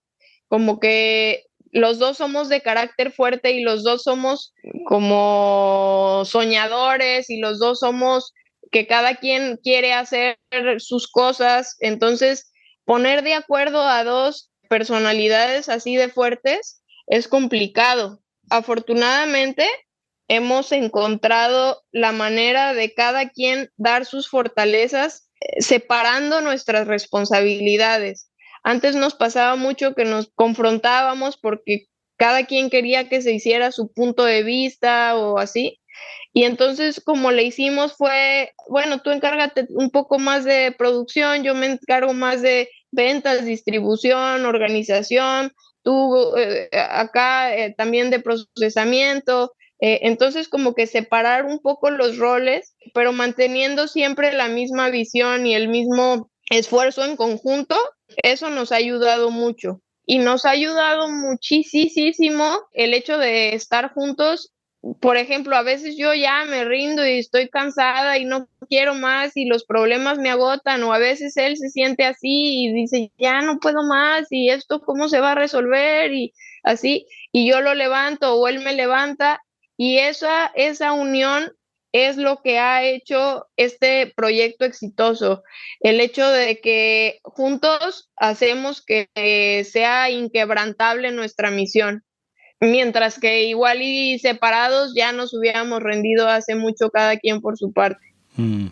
como que los dos somos de carácter fuerte y los dos somos como soñadores y los dos somos que cada quien quiere hacer sus cosas. Entonces, poner de acuerdo a dos personalidades así de fuertes es complicado. Afortunadamente, hemos encontrado la manera de cada quien dar sus fortalezas separando nuestras responsabilidades. Antes nos pasaba mucho que nos confrontábamos porque cada quien quería que se hiciera su punto de vista o así. Y entonces como le hicimos fue, bueno, tú encárgate un poco más de producción, yo me encargo más de ventas, distribución, organización, tú acá también de procesamiento. Entonces como que separar un poco los roles, pero manteniendo siempre la misma visión y el mismo esfuerzo en conjunto, eso nos ha ayudado mucho. Y nos ha ayudado muchísimo el hecho de estar juntos. Por ejemplo, a veces yo ya me rindo y estoy cansada y no quiero más y los problemas me agotan, o a veces él se siente así y dice, ya no puedo más y esto cómo se va a resolver y así, y yo lo levanto o él me levanta, y esa unión es lo que ha hecho este proyecto exitoso, el hecho de que juntos hacemos que sea inquebrantable nuestra misión. Mientras que igual y separados ya nos hubiéramos rendido hace mucho cada quien por su parte.
Mm.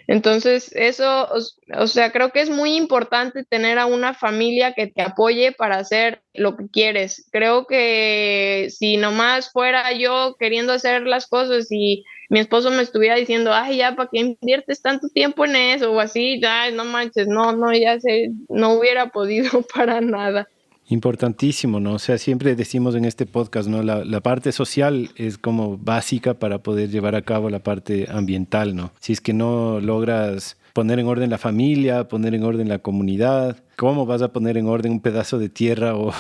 Entonces, eso, o sea, creo que es muy importante tener a una familia que te apoye para hacer lo que quieres. Creo que si nomás fuera yo queriendo hacer las cosas y mi esposo me estuviera diciendo, ay, ya, ¿para qué inviertes tanto tiempo en eso? O así, ay, no manches, no, ya sé, no hubiera podido para nada.
Importantísimo, ¿no? O sea, siempre decimos en este podcast, ¿no? La parte social es como básica para poder llevar a cabo la parte ambiental, ¿no? Si es que no logras poner en orden la familia, poner en orden la comunidad, ¿cómo vas a poner en orden un pedazo de tierra o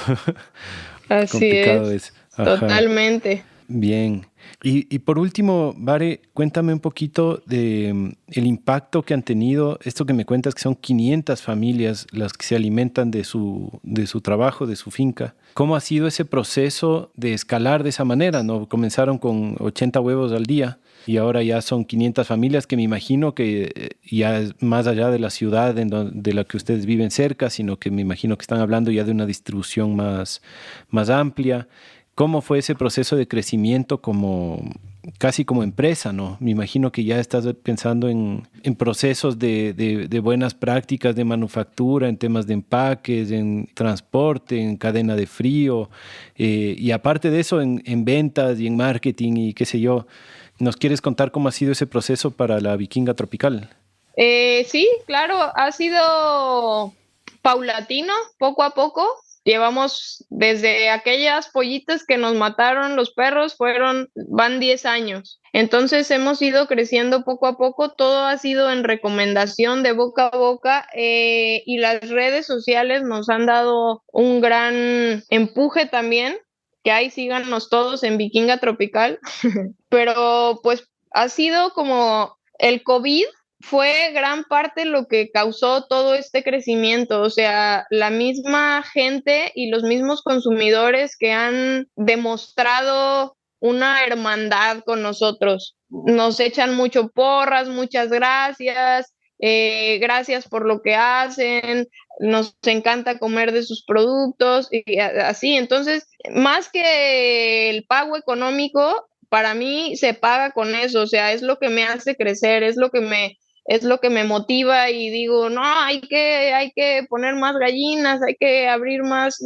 Así
complicado
es,
es? Ajá.
totalmente.
Bien. Y por último, Vare, cuéntame un poquito de el impacto que han tenido, esto que me cuentas que son 500 familias las que se alimentan de su trabajo, de su finca. ¿Cómo ha sido ese proceso de escalar de esa manera, ¿no? Comenzaron con 80 huevos al día y ahora ya son 500 familias que me imagino que ya es más allá de la ciudad de la que ustedes viven cerca, sino que me imagino que están hablando ya de una distribución más amplia. ¿Cómo fue ese proceso de crecimiento como casi como empresa, ¿no? Me imagino que ya estás pensando en procesos de buenas prácticas de manufactura, en temas de empaques, en transporte, en cadena de frío, y aparte de eso, en ventas y en marketing y qué sé yo. ¿Nos quieres contar cómo ha sido ese proceso para la Vikinga Tropical?
Sí, claro, ha sido paulatino, poco a poco. Llevamos desde aquellas pollitas que nos mataron los perros, van 10 años. Entonces hemos ido creciendo poco a poco, todo ha sido en recomendación de boca a boca, y las redes sociales nos han dado un gran empuje también, que ahí síganos todos en Vikinga Tropical, pero pues ha sido como el COVID fue gran parte lo que causó todo este crecimiento, o sea, la misma gente y los mismos consumidores que han demostrado una hermandad con nosotros. Nos echan mucho porras, muchas gracias, gracias por lo que hacen, nos encanta comer de sus productos y así. Entonces, más que el pago económico, para mí se paga con eso, o sea, es lo que me hace crecer, es lo que me motiva y digo, no, hay que poner más gallinas, hay que abrir más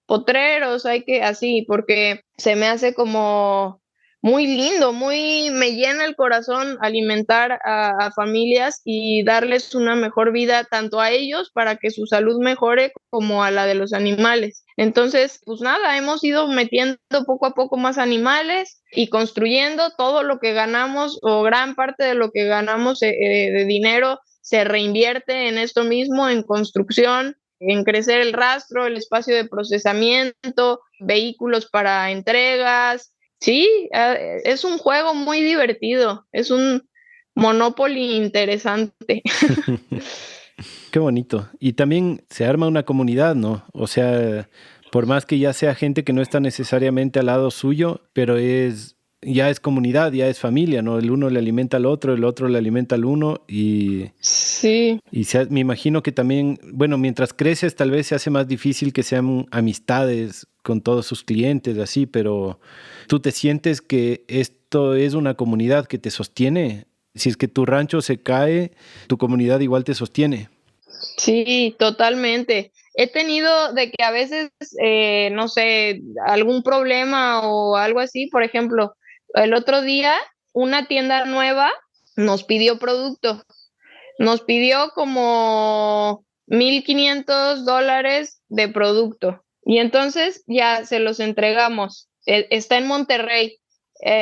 potreros, hay que así, porque se me hace como muy lindo, muy me llena el corazón alimentar a familias y darles una mejor vida tanto a ellos para que su salud mejore como a la de los animales. Entonces, pues nada, hemos ido metiendo poco a poco más animales y construyendo todo lo que ganamos o gran parte de lo que ganamos de dinero se reinvierte en esto mismo, en construcción, en crecer el rastro, el espacio de procesamiento, vehículos para entregas. Sí, es un juego muy divertido, es un Monopoly interesante.
Qué bonito. Y también se arma una comunidad, ¿no? O sea, por más que ya sea gente que no está necesariamente al lado suyo, pero ya es comunidad, ya es familia, ¿no? El uno le alimenta al otro, el otro le alimenta al uno
Sí,
me imagino que también, bueno, mientras creces tal vez se hace más difícil que sean amistades con todos sus clientes, así, pero tú te sientes que esto es una comunidad que te sostiene. Si es que tu rancho se cae, tu comunidad igual te sostiene.
sí, totalmente. He tenido de que a veces, no sé, algún problema o algo así, por ejemplo, el otro día una tienda nueva nos pidió producto, nos pidió como $1,500 de producto y entonces ya se los entregamos. Está en Monterrey.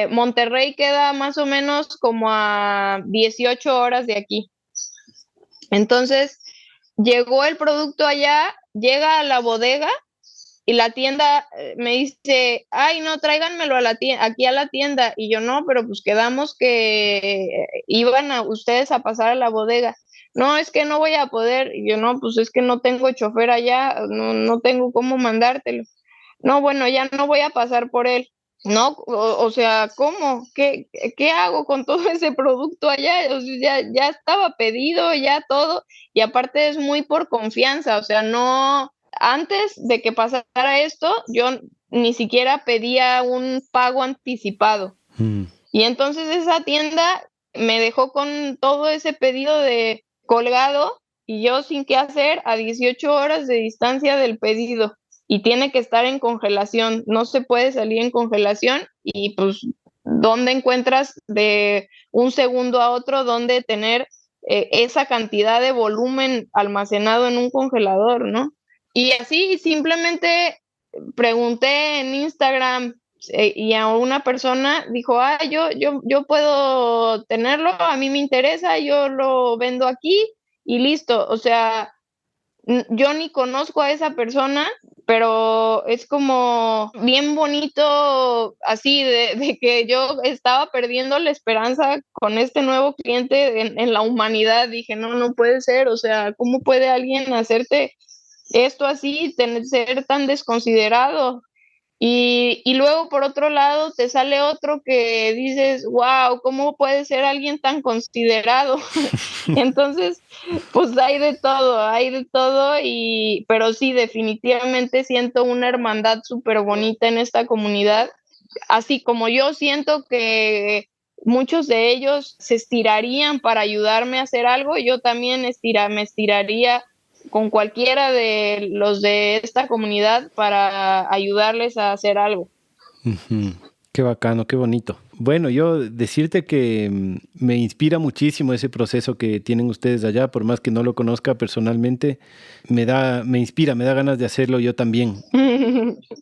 Monterrey queda más o menos como a 18 horas de aquí. Entonces, llegó el producto allá, llega a la bodega y la tienda me dice, ay, no, tráiganmelo a la tienda, aquí a la tienda. Y yo, no, pero pues quedamos que iban a ustedes a pasar a la bodega. No, es que no voy a poder. Y yo, no, pues es que no tengo chofer allá, no tengo cómo mandártelo. No, bueno, ya no voy a pasar por él. No, o sea, ¿cómo? ¿Qué hago con todo ese producto allá? O sea, ya estaba pedido, ya todo, y aparte es muy por confianza, o sea, no, antes de que pasara esto, yo ni siquiera pedía un pago anticipado.
Mm.
Y entonces esa tienda me dejó con todo ese pedido de colgado y yo sin qué hacer a 18 horas de distancia del pedido y tiene que estar en congelación, no se puede salir en congelación y pues ¿dónde encuentras de un segundo a otro dónde tener esa cantidad de volumen almacenado en un congelador, ¿no? Y así simplemente pregunté en Instagram y a una persona dijo, ah, yo puedo tenerlo, a mí me interesa, yo lo vendo aquí y listo. O sea, yo ni conozco a esa persona, pero es como bien bonito así de que yo estaba perdiendo la esperanza con este nuevo cliente en la humanidad. Dije, no, no puede ser, o sea, ¿cómo puede alguien hacerte esto así, ser tan desconsiderado? Y luego, por otro lado, te sale otro que dices, wow, ¿cómo puede ser alguien tan considerado? Entonces, pues hay de todo, pero sí, definitivamente siento una hermandad súper bonita en esta comunidad, así como yo siento que muchos de ellos se estirarían para ayudarme a hacer algo, yo también me estiraría con cualquiera de los de esta comunidad para ayudarles a hacer algo.
Ujú. Qué bacano, qué bonito. Bueno, yo decirte que me inspira muchísimo ese proceso que tienen ustedes allá, por más que no lo conozca personalmente, me inspira, me da ganas de hacerlo yo también,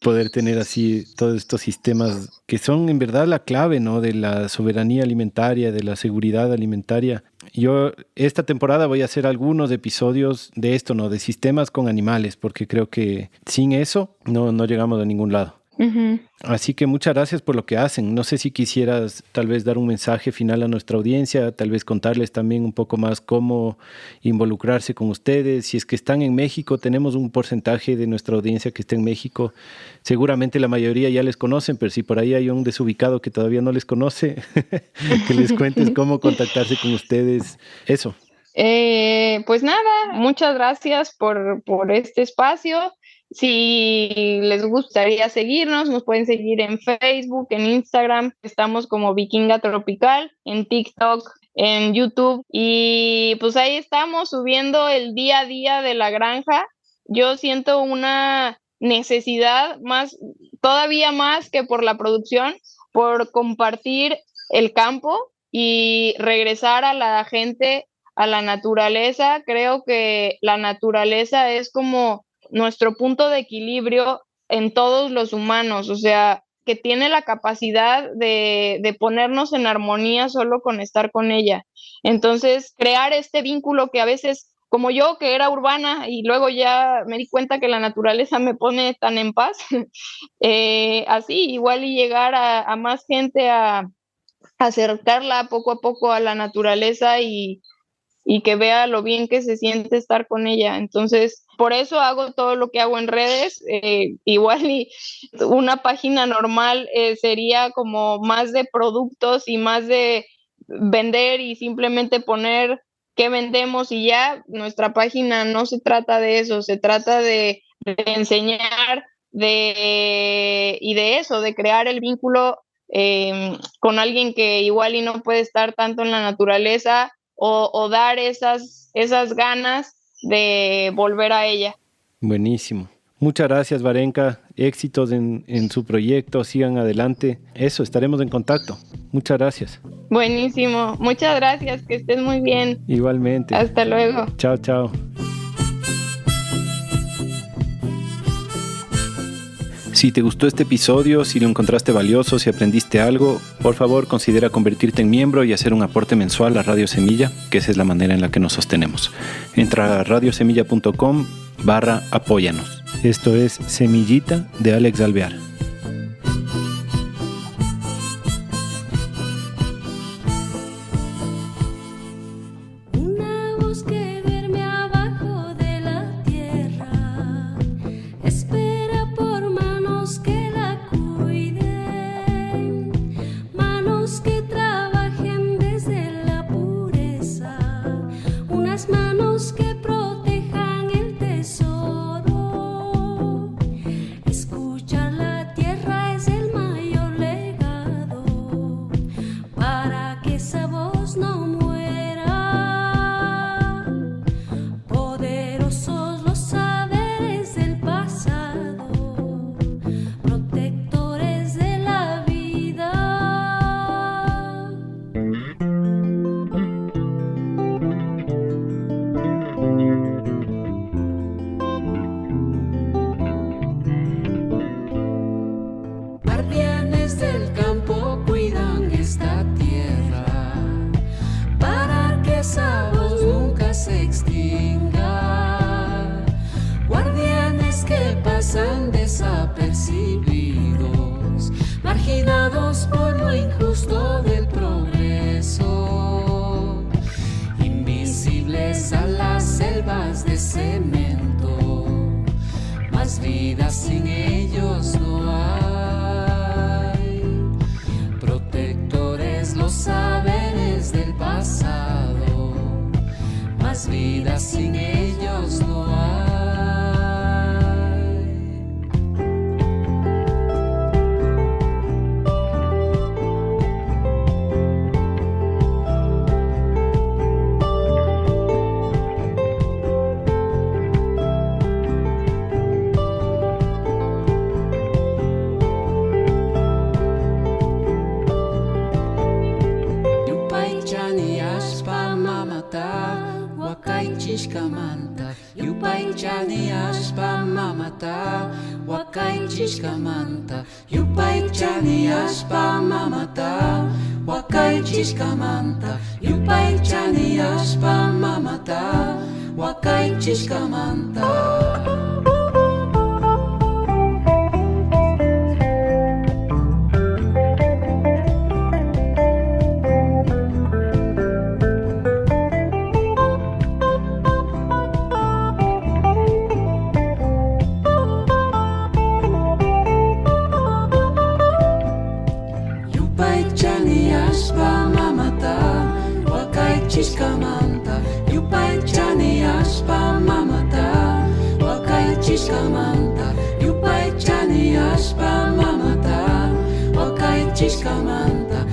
poder tener así todos estos sistemas que son en verdad la clave, ¿no? De la soberanía alimentaria, de la seguridad alimentaria. Yo esta temporada voy a hacer algunos episodios de esto, ¿no? De sistemas con animales, porque creo que sin eso no llegamos a ningún lado.
Ujú.
Así que muchas gracias por lo que hacen. No sé si quisieras tal vez dar un mensaje final a nuestra audiencia, tal vez contarles también un poco más cómo involucrarse con ustedes. Si es que están en México, tenemos un porcentaje de nuestra audiencia que está en México. Seguramente la mayoría ya les conocen, pero si por ahí hay un desubicado que todavía no les conoce, que les cuentes cómo contactarse con ustedes. Eso.
Pues nada, muchas gracias por este espacio. Si les gustaría seguirnos, nos pueden seguir en Facebook, en Instagram, estamos como Vikinga Tropical, en TikTok, en YouTube y pues ahí estamos subiendo el día a día de la granja. Yo siento una necesidad más, todavía más que por la producción, por compartir el campo y regresar a la gente a la naturaleza. Creo que la naturaleza es como nuestro punto de equilibrio en todos los humanos, o sea, que tiene la capacidad de ponernos en armonía solo con estar con ella. Entonces, crear este vínculo que a veces, como yo, que era urbana y luego ya me di cuenta que la naturaleza me pone tan en paz, así, igual y llegar a más gente, a acercarla poco a poco a la naturaleza y que vea lo bien que se siente estar con ella. Entonces, por eso hago todo lo que hago en redes. Igual y una página normal sería como más de productos y más de vender y simplemente poner qué vendemos y ya. Nuestra página no se trata de eso, se trata de enseñar y de eso, de crear el vínculo con alguien que igual y no puede estar tanto en la naturaleza, o dar esas ganas de volver a ella.
Buenísimo. Muchas gracias, Varenka. Éxitos en su proyecto. Sigan adelante. Eso, estaremos en contacto. Muchas gracias.
Buenísimo. Muchas gracias. Que estés muy bien.
Igualmente.
Hasta luego.
Chao, chao. Si te gustó este episodio, si lo encontraste valioso, si aprendiste algo, por favor considera convertirte en miembro y hacer un aporte mensual a Radio Semilla, que esa es la manera en la que nos sostenemos. Entra a radiosemilla.com/apóyanos. Esto es Semillita de Alex Alvear.
Desapercibidos, marginados por lo injusto del progreso, invisibles a las selvas de cemento, más vida sin ellos no hay, protectores los saberes del pasado, más vida sin ellos no hay. Manta, yupai chani aspa mamata, wakai chishka manta, yupai chani aspa mamata, wakai chishka manta, yupai chani aspa mamata, wakai chishka manta. Chiskamanta, yupai chani aspa mamata, wakai chiskamanta, yupai chani aspa mamata, wakai chiskamanta,